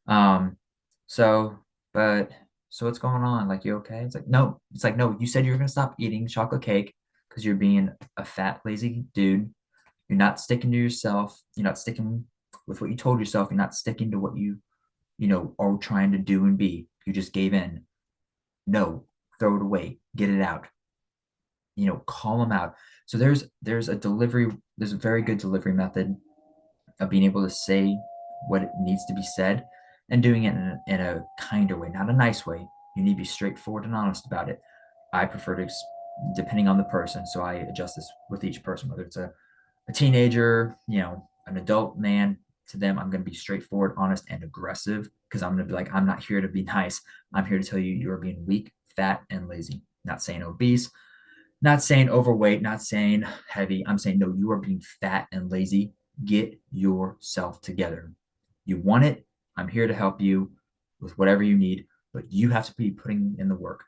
Um, so, but so what's going on? Like, you okay? It's like, no, you said you were gonna stop eating chocolate cake because you're being a fat, lazy dude. You're not sticking to yourself. You're not sticking with what you told yourself. You're not sticking to what you are trying to do and be. You just gave in. No, throw it away, get it out, call them out. So there's a very good delivery method of being able to say what it needs to be said and doing it in a kinder way, not a nice way. You need to be straightforward and honest about it. I prefer to, depending on the person, so I adjust this with each person, whether it's a teenager, an adult man. To them, I'm going to be straightforward, honest, and aggressive because I'm going to be like, I'm not here to be nice. I'm here to tell you you're being weak, fat, and lazy. Not saying obese, not saying overweight, not saying heavy. I'm saying, no, you are being fat and lazy. Get yourself together. You want it. I'm here to help you with whatever you need, but you have to be putting in the work.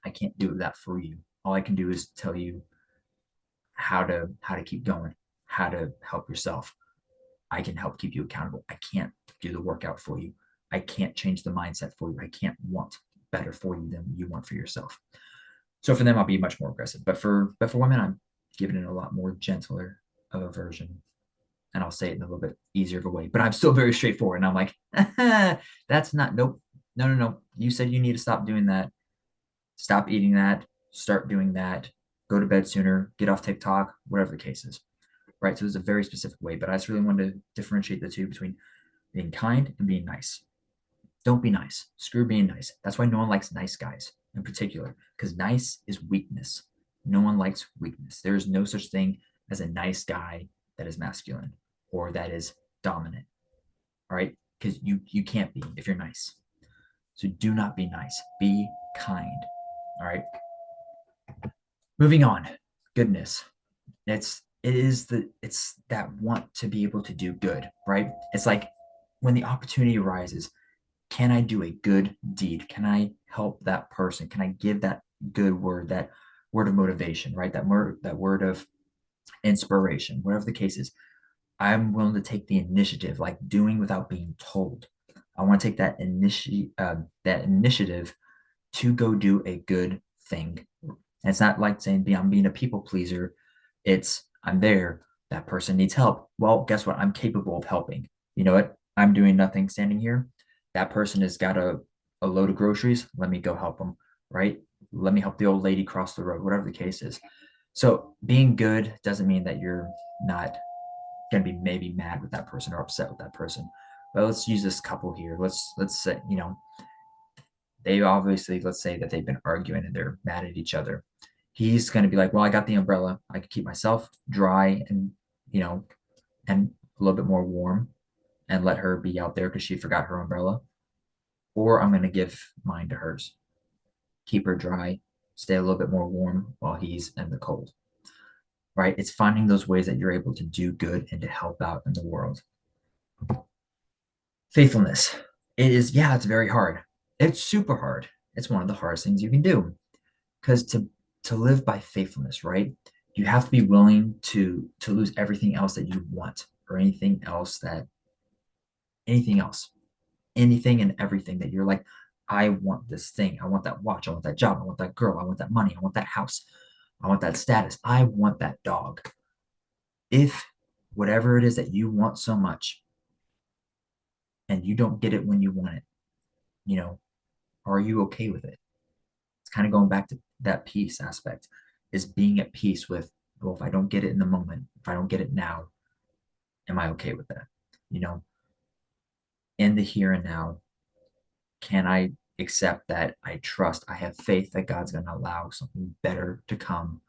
I can't do that for you. All I can do is tell you how to keep going, how to help yourself. I can help keep you accountable. I can't do the workout for you. I can't change the mindset for you. I can't want better for you than you want for yourself. So for them, I'll be much more aggressive. But for women, I'm giving it a lot more gentler of a version. And I'll say it in a little bit easier of a way. But I'm still very straightforward. And I'm like, that's not, nope. No, no, no. You said you need to stop doing that. Stop eating that. Start doing that. Go to bed sooner. Get off TikTok, whatever the case is. Right. So it's a very specific way. But I just really wanted to differentiate the two between being kind and being nice. Don't be nice. Screw being nice. That's why no one likes nice guys in particular, because nice is weakness. No one likes weakness. There is no such thing as a nice guy that is masculine or that is dominant. All right. Because you can't be if you're nice. So do not be nice. Be kind. All right. Moving on. Goodness. It's that want to be able to do good, right? It's like when the opportunity arises, can I do a good deed? Can I help that person? Can I give that good word, that word of motivation, right? That word of inspiration, whatever the case is. I'm willing to take the initiative, like doing without being told. I want to take that initiative to go do a good thing. And it's not like saying I'm being a people pleaser. It's I'm there. That person needs help. Well, guess what? I'm capable of helping. You know what? I'm doing nothing standing here. That person has got a load of groceries. Let me go help them, right? Let me help the old lady cross the road, whatever the case is. So being good doesn't mean that you're not going to be maybe mad with that person or upset with that person. But let's use this couple here. Let's say, they obviously, let's say that they've been arguing and they're mad at each other. He's going to be like, well, I got the umbrella. I can keep myself dry and, you know, and a little bit more warm and let her be out there because she forgot her umbrella. Or I'm going to give mine to hers, keep her dry, stay a little bit more warm while he's in the cold, right? It's finding those ways that you're able to do good and to help out in the world. Faithfulness. Yeah, it's very hard. It's super hard. It's one of the hardest things you can do because to live by faithfulness, right? You have to be willing to lose everything else that you want or anything else, anything and everything that you're like, I want this thing. I want that watch. I want that job. I want that girl. I want that money. I want that house. I want that status. I want that dog. If whatever it is that you want so much and you don't get it when you want it, you know, are you okay with it? It's kind of going back to that peace aspect, is being at peace with, well, if I don't get it in the moment, if I don't get it now, am I okay with that? You know, in the here and now, Can I accept that I trust, I have faith that God's going to allow something better to come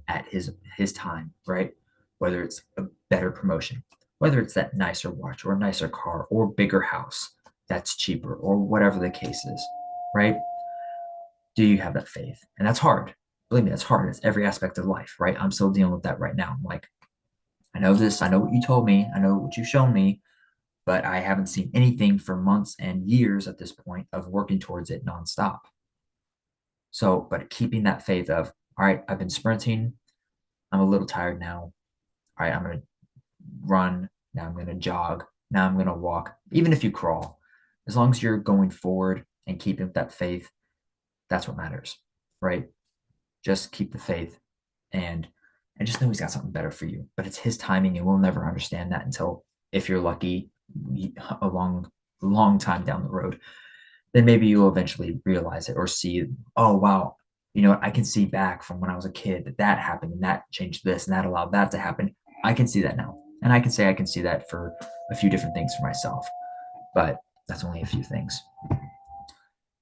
at his time, right? Whether it's a better promotion, whether it's that nicer watch or a nicer car or bigger house that's cheaper or whatever the case is, right? Do you have that faith? And that's hard. Believe me, that's hard. It's every aspect of life, right? I'm still dealing with that right now. I'm like, I know this, I know what you told me, I know what you've shown me, but I haven't seen anything for months and years at this point of working towards it nonstop. So, but keeping that faith of, all right, I've been sprinting, I'm a little tired now. All right, I'm going to run. Now I'm going to jog. Now I'm going to walk. Even if you crawl, as long as you're going forward and keeping that faith, that's what matters, right? Just keep the faith and and just know he's got something better for you. But it's his timing, and we'll never understand that until, if you're lucky, a long time down the road. Then maybe you'll eventually realize it or see, oh wow, I can see back from when I was a kid that happened and that changed this and that allowed that to happen. I can see that now, and I can say I can see that for a few different things for myself, but that's only a few things.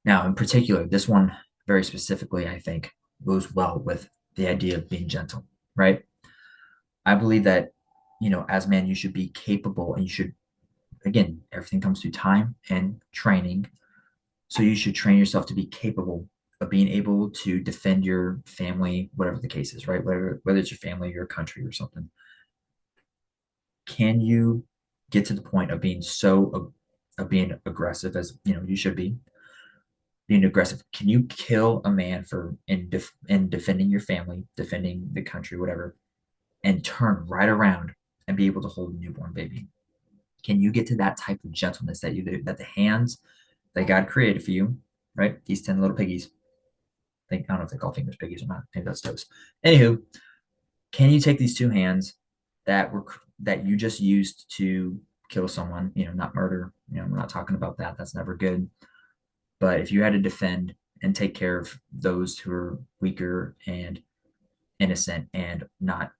Now, in particular, this one very specifically, I think, goes well with the idea of being gentle, right? I believe that, as man, you should be capable and you should, again, everything comes through time and training. So you should train yourself to be capable of being able to defend your family, whatever the case is, right? Whether it's your family, your country, or something. Can you get to the point of being of being aggressive as you should be? Being aggressive. Can you kill a man for in defending your family, defending the country, whatever, and turn right around and be able to hold a newborn baby? Can you get to that type of gentleness that the hands that God created for you, right? These 10 little piggies. I don't know if they call fingers piggies or not. Maybe that's toes. Anywho, can you take these two hands that you just used to kill someone, not murder, we're not talking about that. That's never good. But if you had to defend and take care of those who are weaker and innocent and not,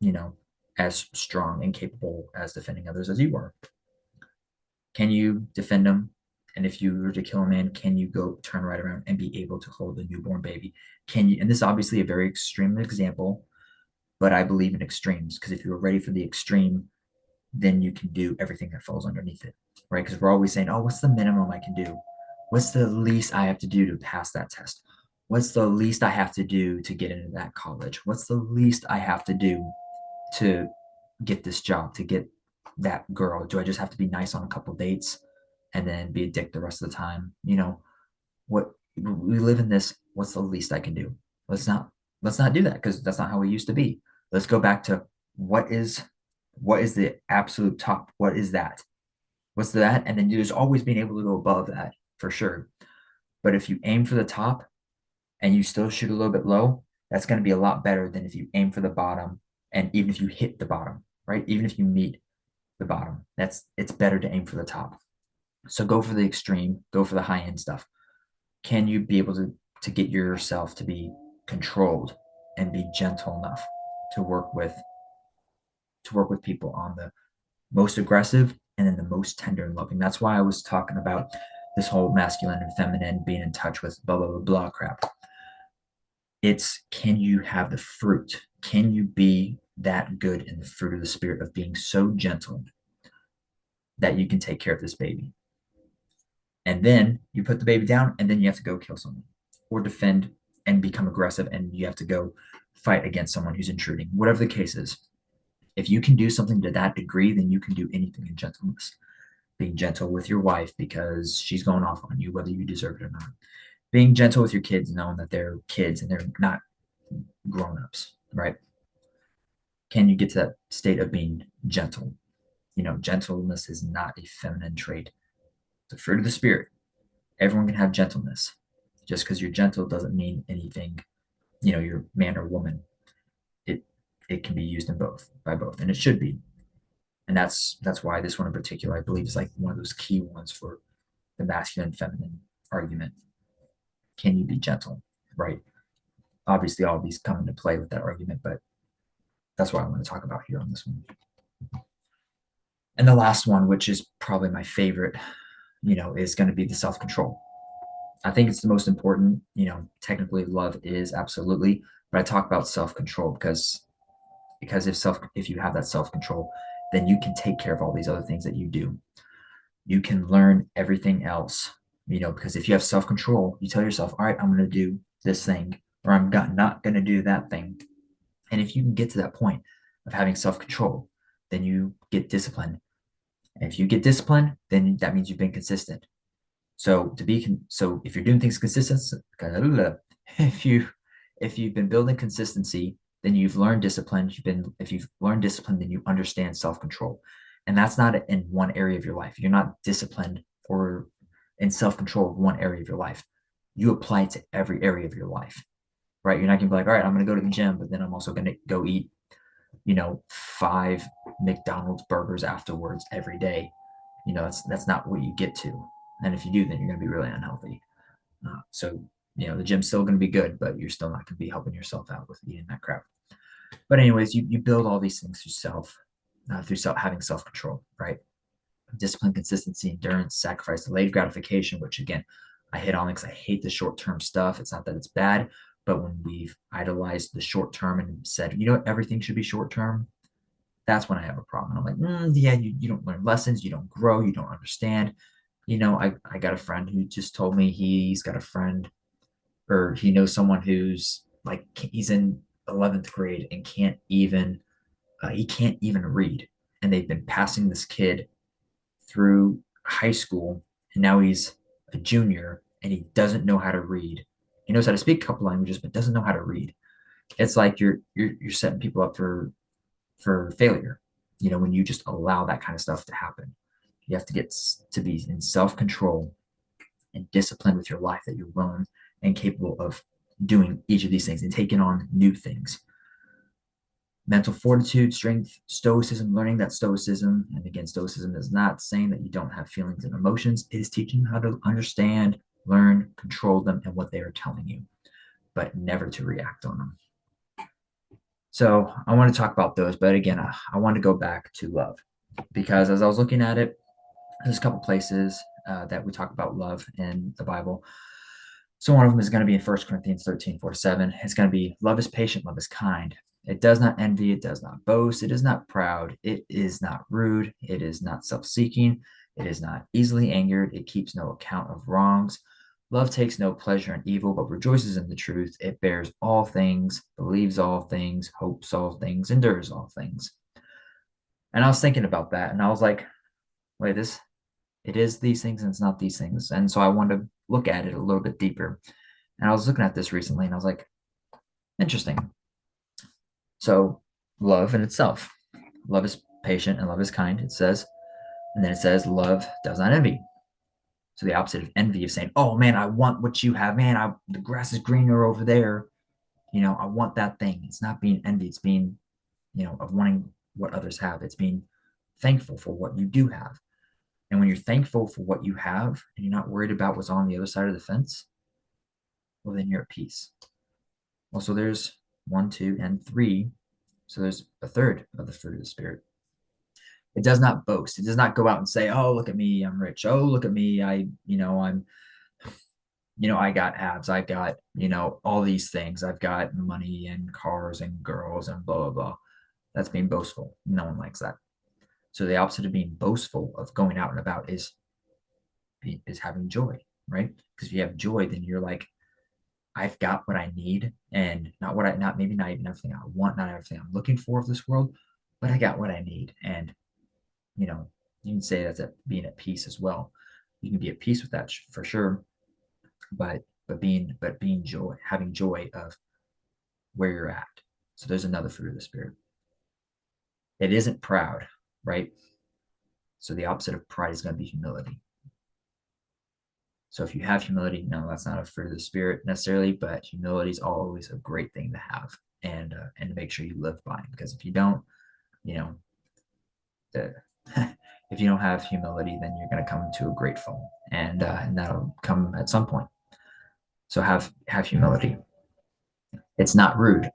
you know, as strong and capable as defending others as you are, can you defend them? And if you were to kill a man, can you go turn right around and be able to hold a newborn baby? Can you? And this is obviously a very extreme example, but I believe in extremes because if you're ready for the extreme, then you can do everything that falls underneath it, right? Because we're always saying, oh, what's the minimum I can do? What's the least I have to do to pass that test? What's the least I have to do to get into that college? What's the least I have to do to get this job, to get that girl? Do I just have to be nice on a couple dates and then be a dick the rest of the time? What we live in this, what's the least I can do? Let's not let's not do that because that's not how we used to be. Let's go back to what is what is the absolute top? What is that? What's that? And then there's always being able to go above that for sure. But if you aim for the top and you still shoot a little bit low, that's going to be a lot better than if you aim for the bottom and even if you hit the bottom, right? Even if you meet the bottom, it's better to aim for the top. So go for the extreme, go for the high end stuff. Can you be able to get yourself to be controlled and be gentle enough to work with people on the most aggressive and then the most tender and loving? That's why I was talking about this whole masculine and feminine being in touch with blah blah blah blah crap. It's, can you have the fruit? Can you be that good in the fruit of the spirit of being so gentle that you can take care of this baby? And then you put the baby down and then you have to go kill someone or defend and become aggressive and you have to go fight against someone who's intruding, whatever the case is. If you can do something to that degree, then you can do anything in gentleness. Being gentle with your wife because she's going off on you, whether you deserve it or not. Being gentle with your kids, knowing that they're kids and they're not grown-ups, right? Can you get to that state of being gentle? Gentleness is not a feminine trait. It's a fruit of the spirit. Everyone can have gentleness. Just because you're gentle doesn't mean anything. You're man or woman. It it can be used in both by both, and it should be. And that's why this one in particular, I believe, is like one of those key ones for the masculine feminine argument. Can you be gentle, right? Obviously, all of these come into play with that argument, but that's what I want to talk about here on this one. And the last one, which is probably my favorite, is going to be the self control, I think it's the most important. Technically, love is absolutely, but I talk about self-control because if you have that self-control, then you can take care of all these other things that you do. You can learn everything else. Because if you have self-control, you tell yourself, all right, I'm going to do this thing, or I'm not going to do that thing. And if you can get to that point of having self-control, then you get disciplined. And if you get disciplined, then that means you've been consistent. So if you're doing things consistent, if you if you've been building consistency, then you've learned discipline. If you've learned discipline, then you understand self-control. And that's not in one area of your life. You're not disciplined or in self-control of one area of your life. You apply it to every area of your life, right? You're not gonna be like, all right, I'm gonna go to the gym, but then I'm also gonna go eat, 5 McDonald's burgers afterwards every day. That's not what you get to. And if you do, then you're going to be really unhealthy. So the gym's still going to be good, but you're still not going to be helping yourself out with eating that crap. But anyways, you build all these things through having self-control, right? Discipline, consistency, endurance, sacrifice, delayed gratification, which again, I hit on because I hate the short-term stuff. It's not that it's bad, but when we've idolized the short term and said, everything should be short term, that's when I have a problem. I'm like, yeah, you don't learn lessons, you don't grow, you don't understand. I got a friend who just told me he's got a friend, or he knows someone who's like, he's in 11th grade and he can't even read. And they've been passing this kid through high school, and now he's a junior and he doesn't know how to read. He knows how to speak a couple languages, but doesn't know how to read. It's like you're setting people up for failure, when you just allow that kind of stuff to happen. You have to get to be in self-control and disciplined with your life, that you're willing and capable of doing each of these things and taking on new things. Mental fortitude, strength, stoicism, learning that stoicism, and again, stoicism is not saying that you don't have feelings and emotions. It is teaching you how to understand, learn, control them and what they are telling you, but never to react on them. So I want to talk about those, but again, I want to go back to love, because as I was looking at it, there's a couple places that we talk about love in the Bible. So one of them is going to be in 1 Corinthians 13:4-7. It's going to be, love is patient, love is kind. It does not envy, it does not boast, it is not proud, it is not rude, it is not self-seeking, it is not easily angered, it keeps no account of wrongs. Love takes no pleasure in evil, but rejoices in the truth. It bears all things, believes all things, hopes all things, endures all things. And I was thinking about that, and I was like, wait, it is these things and it's not these things. And so I wanted to look at it a little bit deeper. And I was looking at this recently and I was like, interesting. So love in itself, love is patient and love is kind, it says. And then it says, love does not envy. So the opposite of envy is saying, oh man, I want what you have. Man, the grass is greener over there. I want that thing. It's not being envy. It's being, of wanting what others have. It's being thankful for what you do have. And when you're thankful for what you have and you're not worried about what's on the other side of the fence, well, then you're at peace. Well, so there's 1, 2, and 3. So there's a third of the fruit of the Spirit. It does not boast. It does not go out and say, oh, look at me, I'm rich. Oh, look at me, I got abs. I got, all these things. I've got money and cars and girls and blah, blah, blah. That's being boastful. No one likes that. So the opposite of being boastful, of going out and about, is having joy, right? Because if you have joy, then you're like, I've got what I need, and maybe not even everything I want, not everything I'm looking for of this world, but I got what I need. And, you can say that's being at peace as well. You can be at peace with that for sure, but being having joy of where you're at. So there's another fruit of the Spirit. It isn't proud, right? So the opposite of pride is going to be humility. So if you have humility, no, that's not a fruit of the Spirit necessarily, but humility is always a great thing to have, and to make sure you live by. Because if you don't, the if you don't have humility, then you're going to come to a great fall, and that'll come at some point. So have humility. It's not rude.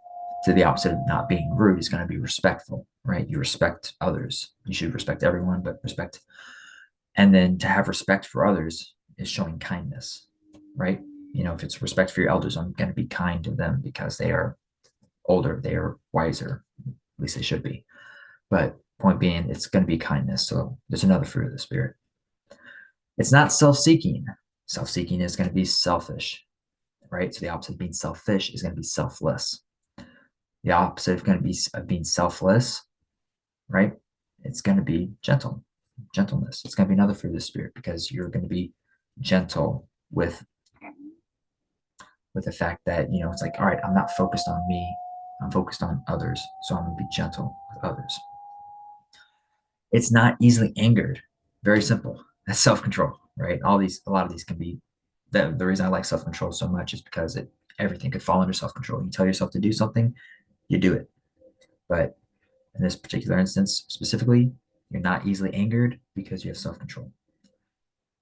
To the opposite of not being rude is going to be respectful, right? You respect others. You should respect everyone, but respect. And then to have respect for others is showing kindness. right? If it's respect for your elders, I'm going to be kind to them because they are older, they are wiser, at least they should be. But point being, it's going to be kindness. So there's another fruit of the Spirit. It's not self-seeking. Self-seeking is going to be selfish, right? So the opposite of being selfish is going to be selfless. The opposite of going to be of being selfless, right? It's going to be gentleness. It's going to be another fruit of the Spirit because you're going to be gentle with the fact that it's like, all right, I'm not focused on me, I'm focused on others, so I'm going to be gentle with others. It's not easily angered. Very simple. That's self-control, right? A lot of these can be. The reason I like self-control so much is because everything could fall under self-control. You tell yourself to do something, you do it. But in this particular instance, specifically, you're not easily angered because you have self-control.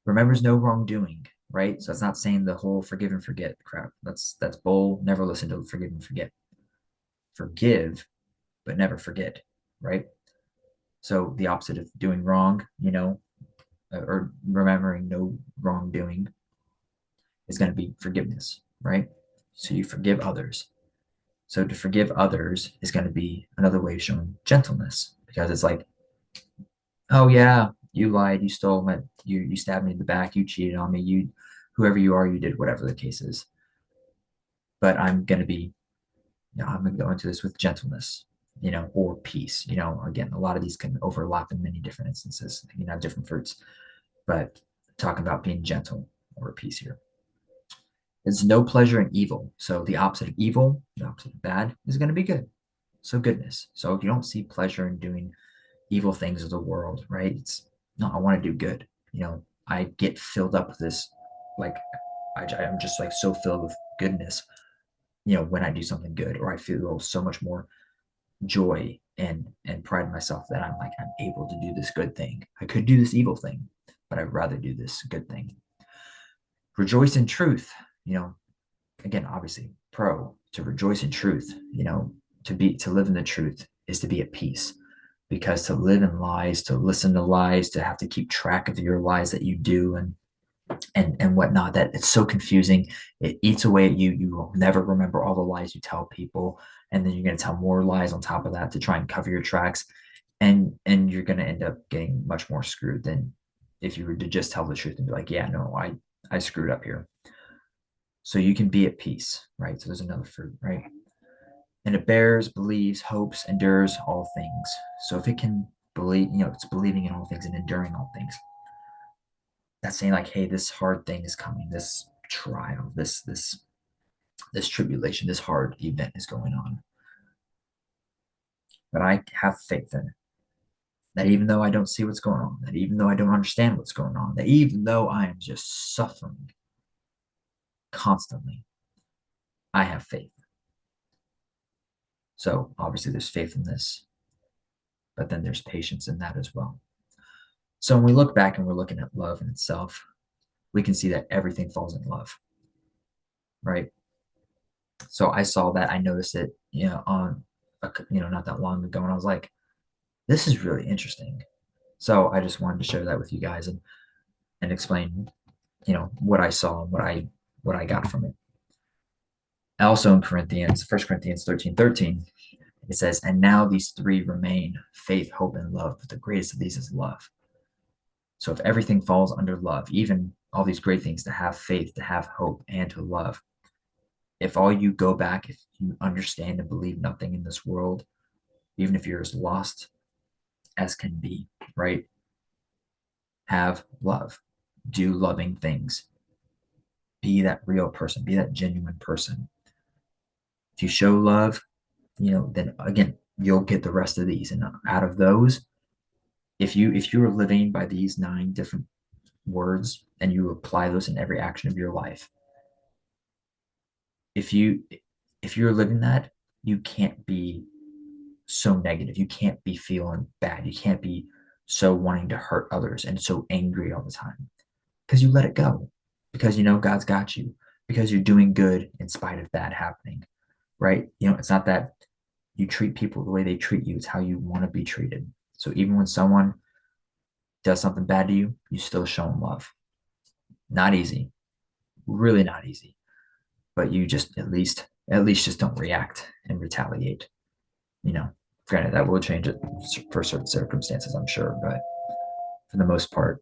Remembers no wrongdoing, right? So it's not saying the whole forgive and forget crap. That's bull. Never listen to forgive and forget. Forgive, but never forget, right? So the opposite of doing wrong, or remembering no wrongdoing is going to be forgiveness, right? So you forgive others. So to forgive others is going to be another way of showing gentleness because it's like, oh yeah, you lied, you stole my, you stabbed me in the back, you cheated on me, you, whoever you are, you did whatever the case is. But I'm going to be, I'm going to go into this with gentleness, or peace. Again, a lot of these can overlap in many different instances, different fruits, but talking about being gentle or peace here. There's no pleasure in evil. So the opposite of evil, the opposite of bad, is going to be good. So goodness. So if you don't see pleasure in doing evil things of the world, right? It's no, I want to do good. I get filled up with this, like I'm just like so filled with goodness. When I do something good, or I feel so much more joy and pride in myself that I'm able to do this good thing. I could do this evil thing, but I'd rather do this good thing. Rejoice in truth. Again, obviously, to rejoice in truth. To live in the truth is to be at peace, because to live in lies, to listen to lies, to have to keep track of your lies that you do and whatnot, that it's so confusing. It eats away at you. You will never remember all the lies you tell people, and then you're going to tell more lies on top of that to try and cover your tracks, and you're going to end up getting much more screwed than if you were to just tell the truth and be like, yeah, no, I screwed up here. So you can be at peace, right? So there's another fruit, right? And it bears, believes, hopes, endures all things. So if it can believe, it's believing in all things and enduring all things. That's saying like, hey, this hard thing is coming, this trial, this tribulation, this hard event is going on. But I have faith in it. That even though I don't see what's going on, that even though I don't understand what's going on, that even though I am just suffering constantly, I have faith. So obviously there's faith in this, but then there's patience in that as well. So when we look back and we're looking at love in itself, we can see that everything falls in love, right? So I saw that, I noticed it, on, not that long ago, and I was like, this is really interesting. So I just wanted to share that with you guys and explain, what I saw and what I got from it. Also in Corinthians, 1 Corinthians 13:13, it says, and now these three remain: faith, hope, and love. But the greatest of these is love. So if everything falls under love, even all these great things, to have faith, to have hope, and to love, if all you go back, if you understand and believe nothing in this world, even if you're as lost as can be, right? Have love, do loving things, be that real person, be that genuine person. If you show love, then again, you'll get the rest of these. And out of those, if you are living by these 9 different words and you apply those in every action of your life, if you're living that, you can't be so negative. You can't be feeling bad. You can't be so wanting to hurt others and so angry all the time, because you let it go, because God's got you, because you're doing good in spite of bad happening, right? It's not that you treat people the way they treat you, it's how you want to be treated. So even when someone does something bad to you, you still show them love. Not easy. really not easy. But you just at least just don't react and retaliate. You know, granted that will change it for certain circumstances, I'm sure, but for the most part,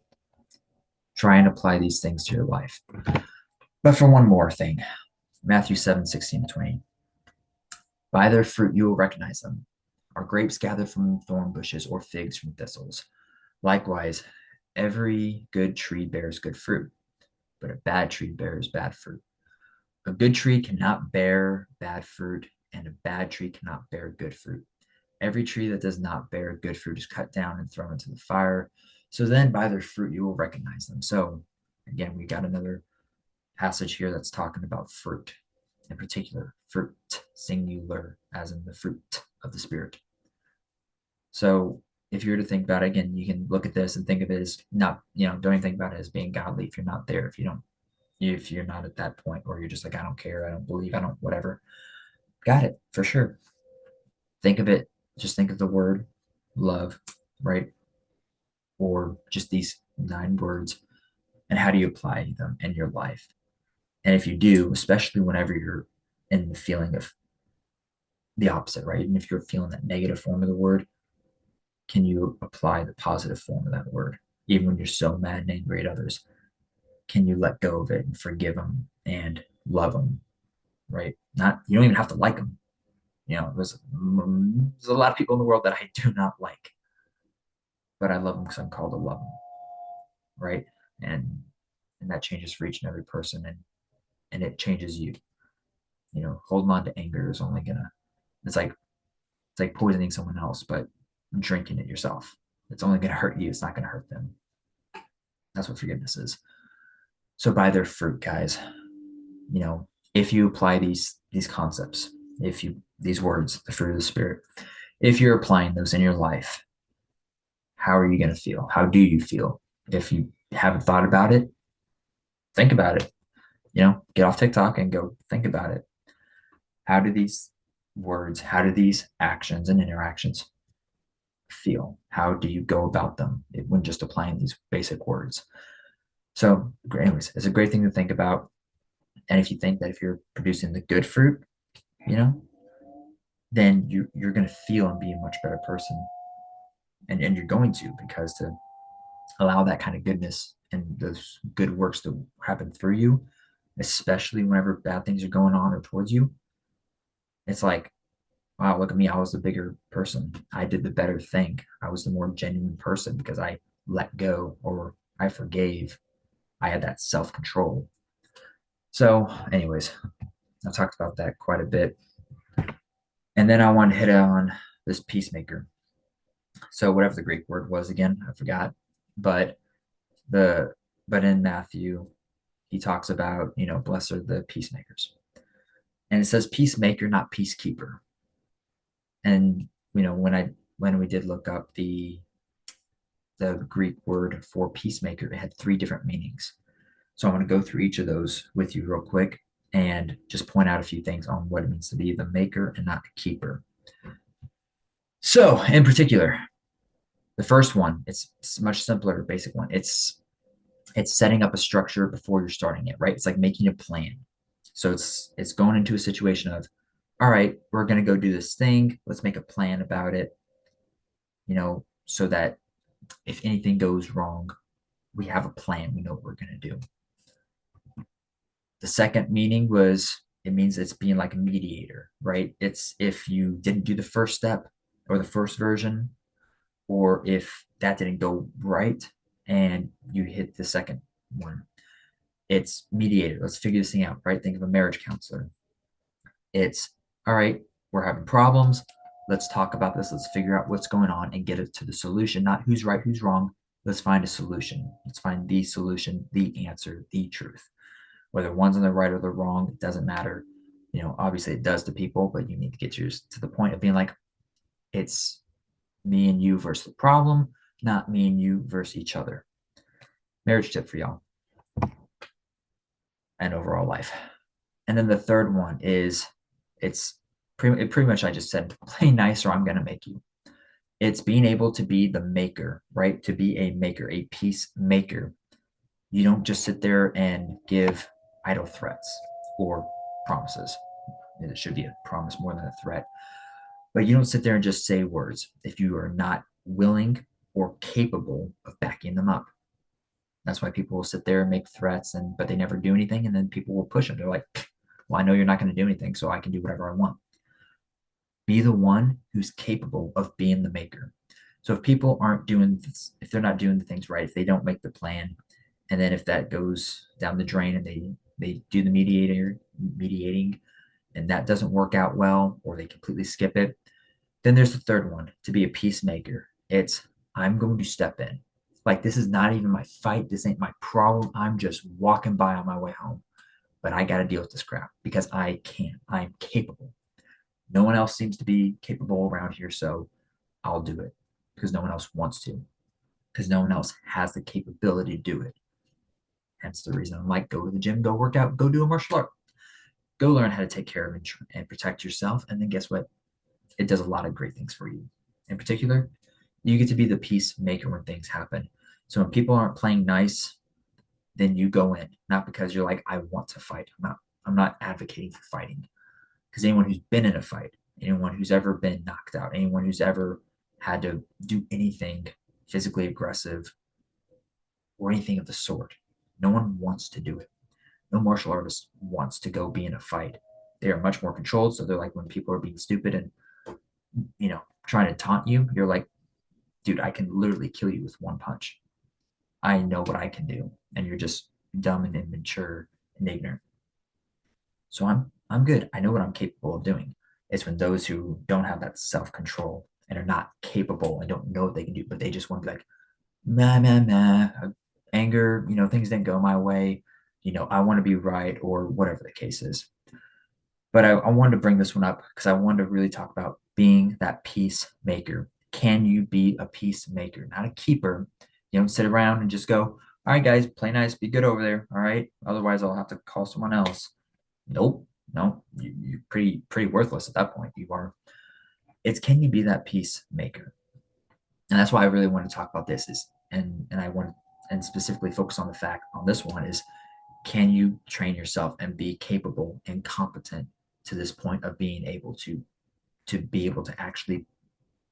try and apply these things to your life. But for one more thing, Matthew 7:16-20. By their fruit you will recognize them. Are grapes gathered from thorn bushes or figs from thistles? Likewise, every good tree bears good fruit, but a bad tree bears bad fruit. A good tree cannot bear bad fruit, and a bad tree cannot bear good fruit. Every tree that does not bear good fruit is cut down and thrown into the fire. So then by their fruit you will recognize them. So again, we got another passage here that's talking about fruit, in particular, fruit, singular, as in the fruit of the Spirit. So if you were to think about it, again, you can look at this and think of it as not, don't even think about it as being godly if you're not there, if you're not at that point, or you're just like, I don't care, I don't believe, I don't, whatever. Got it, for sure. Think of it, just think of the word love, right? Or just these 9 words, and how do you apply them in your life? And if you do, especially whenever you're in the feeling of the opposite, right? And if you're feeling that negative form of the word, can you apply the positive form of that word? Even when you're so mad and angry at others, can you let go of it and forgive them and love them, right? Not, you don't even have to like them. There's a lot of people in the world that I do not like, but I love them because I'm called to love them, right? And and that changes for each and every person, and it changes you. Holding on to anger is only gonna. It's like poisoning someone else, but drinking it yourself. It's only gonna hurt you. It's not gonna hurt them. That's what forgiveness is. So by their fruit, guys, if you apply these concepts, if you these words, the fruit of the Spirit, if you're applying those in your life, how are you going to feel? How do you feel? If you haven't thought about it, think about it. Get off TikTok and go think about it. How do these words, how do these actions and interactions feel? How do you go about them when just applying these basic words? So, anyways, it's a great thing to think about. And if you think that if you're producing the good fruit, you know, then you're going to feel and be a much better person. And you're going to, because to allow that kind of goodness and those good works to happen through you, especially whenever bad things are going on or towards you, it's like, wow, look at me. I was the bigger person. I did the better thing. I was the more genuine person because I let go or I forgave. I had that self control. So, anyways, I've talked about that quite a bit. And then I want to hit on this peacemaker. So, whatever the Greek word was again, I forgot. But the but in Matthew, he talks about, blessed are the peacemakers. And it says peacemaker, not peacekeeper. And when we did look up the Greek word for peacemaker, it had 3 different meanings. So I want to go through each of those with you real quick and just point out a few things on what it means to be the maker and not the keeper. So in particular, the first one, it's much simpler, basic one. It's setting up a structure before you're starting it, right? It's like making a plan. So it's going into a situation of, all right, we're going to go do this thing. Let's make a plan about it, so that if anything goes wrong, we have a plan. We know what we're going to do. The second meaning was, it means it's being like a mediator, right? It's if you didn't do the first step or the first version, or if that didn't go right and you hit the second one, it's mediator. Let's figure this thing out, right? Think of a marriage counselor. It's, all right, we're having problems. Let's talk about this. Let's figure out what's going on and get it to the solution, not who's right, who's wrong. Let's find a solution. Let's find the solution, the answer, the truth. Whether one's on the right or the wrong, it doesn't matter. Obviously it does to people, but you need to get yours to the point of being like, it's me and you versus the problem, not me and you versus each other. Marriage tip for y'all and overall life. And then the third one is, it's pretty much, I just said, play nice or I'm going to make you. It's being able to be the maker, right? To be a maker, a peacemaker. You don't just sit there and give idle threats or promises. It should be a promise more than a threat. But you don't sit there and just say words if you are not willing or capable of backing them up. That's why people will sit there and make threats, and but they never do anything, and then people will push them. They're like, "Well, I know you're not going to do anything, so I can do whatever I want." Be the one who's capable of being the maker. So if people aren't doing this, if they're not doing the things right, if they don't make the plan, and then if that goes down the drain and they do the mediating and that doesn't work out well, or they completely skip it, then there's the third one, to be a peacemaker. It's, I'm going to step in. Like, this is not even my fight. This ain't my problem. I'm just walking by on my way home. But I got to deal with this crap because I can. I'm capable. No one else seems to be capable around here. So I'll do it because no one else wants to, because no one else has the capability to do it. Hence the reason I'm like, go to the gym, go work out, go do a martial art, go learn how to take care of and protect yourself. And then guess what? It does a lot of great things for you. In particular, you get to be the peacemaker when things happen. So when people aren't playing nice, then you go in, not because you're like, I want to fight. I'm not advocating for fighting. Because anyone who's been in a fight, anyone who's ever been knocked out, anyone who's ever had to do anything physically aggressive or anything of the sort, no one wants to do it. No martial artist wants to go be in a fight. They are much more controlled. So they're like, when people are being stupid and trying to taunt you, you're like, dude, I can literally kill you with one punch. I know what I can do. And you're just dumb and immature and ignorant. So I'm good. I know what I'm capable of doing. It's when those who don't have that self-control and are not capable and don't know what they can do, but they just want to be like, nah, nah, nah, anger, things didn't go my way, I want to be right, or whatever the case is. But I wanted to bring this one up because I wanted to really talk about being that peacemaker. Can you be a peacemaker, not a keeper? You don't sit around and just go, all right, guys, play nice, be good over there. All right. Otherwise, I'll have to call someone else. Nope. No, you're pretty worthless at that point. You are. It's, can you be that peacemaker? And that's why I really want to talk about this is, and I want to, and specifically focus on the fact on this one is, can you train yourself and be capable and competent to this point of being able to be able to actually,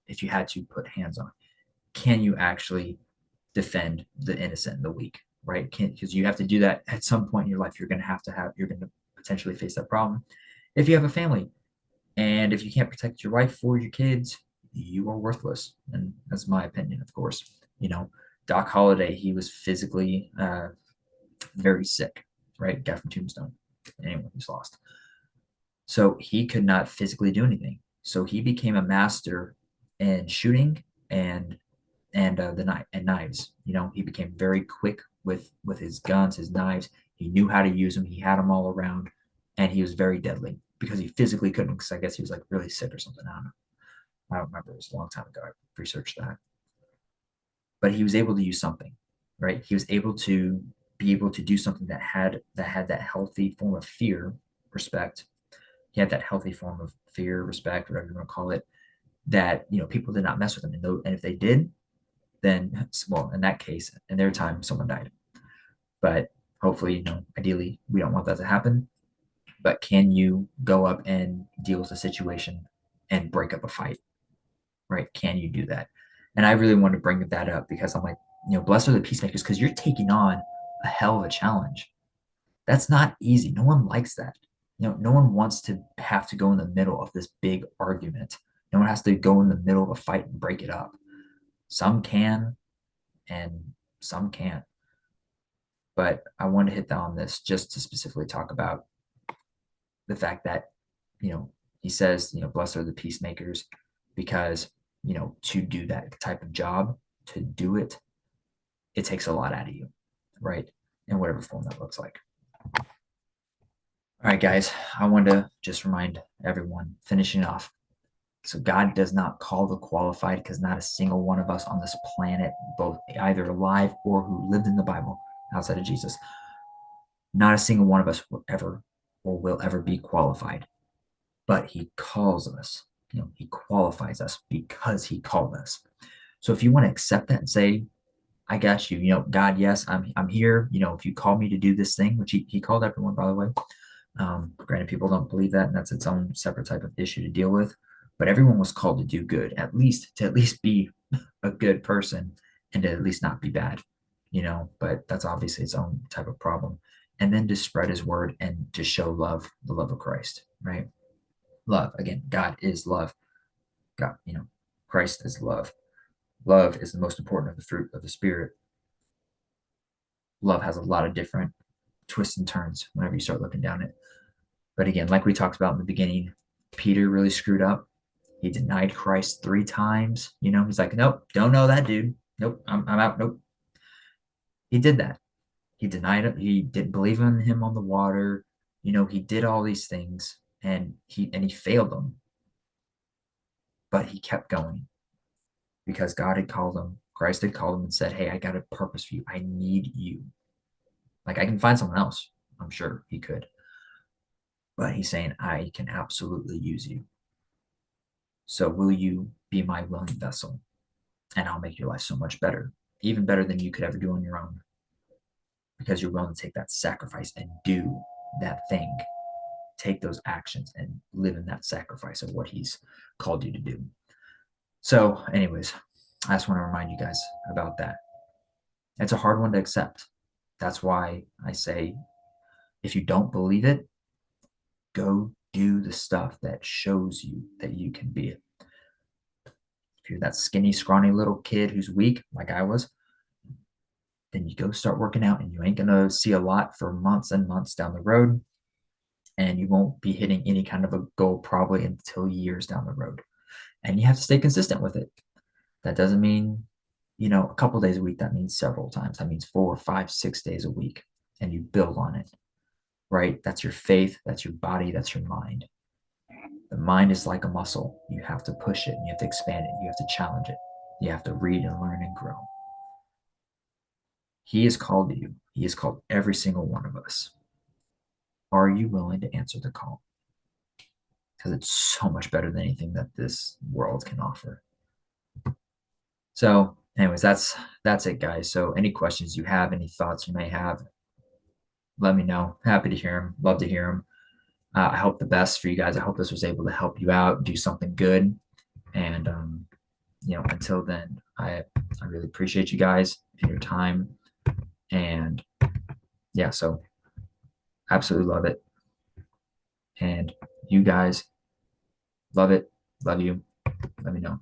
if you had to put hands on, can you actually defend the innocent and the weak, right? Because you have to do that at some point in your life. You're going to potentially face that problem. If you have a family and if you can't protect your wife or your kids, you are worthless. And that's my opinion, of course. Doc Holliday, he was physically very sick, right? Guy from Tombstone, anyone who's lost. So he could not physically do anything. So he became a master in shooting and the knife and knives. He became very quick with his guns, his knives. He knew how to use them. He had them all around, and he was very deadly because he physically couldn't. Because I guess he was like really sick or something. I don't know. I don't remember. It was a long time ago. I researched that, but he was able to use something, right? He was able to do something that healthy form of fear, respect. He had that healthy form of fear, respect, whatever you want to call it. That people did not mess with him, and if they did, then, well, in that case, in their time, someone died. But hopefully, ideally, we don't want that to happen. But can you go up and deal with a situation and break up a fight? Right? Can you do that? And I really want to bring that up because I'm like, blessed are the peacemakers, because you're taking on a hell of a challenge. That's not easy. No one likes that. No one wants to have to go in the middle of this big argument. No one has to go in the middle of a fight and break it up. Some can, and some can't. But I want to hit down on this just to specifically talk about the fact that, he says, blessed are the peacemakers, because, to do that type of job, to do it, it takes a lot out of you, right? In whatever form that looks like. All right, guys, I want to just remind everyone, finishing off. So God does not call the qualified, because not a single one of us on this planet, both either alive or who lived in the Bible outside of Jesus, not a single one of us will ever be qualified. But he calls us, he qualifies us because he called us. So if you want to accept that and say, I got you. God, yes, I'm here. If you call me to do this thing, which he called everyone, by the way. Granted, people don't believe that, and that's its own separate type of issue to deal with. But everyone was called to do good, at least be a good person, and to at least not be bad. But that's obviously its own type of problem. And then to spread His word and to show love, the love of Christ, right? Love again. God is love. God, Christ is love. Love is the most important of the fruit of the Spirit. Love has a lot of different twists and turns whenever you start looking down it. But again, like we talked about in the beginning, Peter really screwed up. He denied Christ 3 times. He's like, nope, don't know that dude. Nope, I'm out. Nope. He did that. He denied it. He didn't believe in him on the water. He did all these things and he failed them, but he kept going because God had called him. Christ had called him and said, hey, I got a purpose for you. I need you. Like I can find someone else. I'm sure he could. But he's saying, I can absolutely use you. So will you be my willing vessel? And I'll make your life so much better, even better than you could ever do on your own, because you're willing to take that sacrifice and do that thing, take those actions and live in that sacrifice of what he's called you to do. So, anyways, I just want to remind you guys about that. It's a hard one to accept. That's why I say, if you don't believe it, go do the stuff that shows you that you can be it. If you're that skinny, scrawny little kid who's weak, like I was, then you go start working out and you ain't going to see a lot for months and months down the road. And you won't be hitting any kind of a goal probably until years down the road. And you have to stay consistent with it. That doesn't mean, a couple days a week. That means several times. That means 4, 5, 6 days a week. And you build on it, right? That's your faith. That's your body. That's your mind. The mind is like a muscle. You have to push it and you have to expand it. You have to challenge it. You have to read and learn and grow. He has called you. He has called every single one of us. Are you willing to answer the call? Because it's so much better than anything that this world can offer. So, anyways, that's it, guys. So, any questions you have, any thoughts you may have, let me know. Happy to hear them. Love to hear them. I hope the best for you guys. I hope this was able to help you out, do something good. And until then, I really appreciate you guys and your time. And yeah, so absolutely love it. And you guys love it. Love you. Let me know.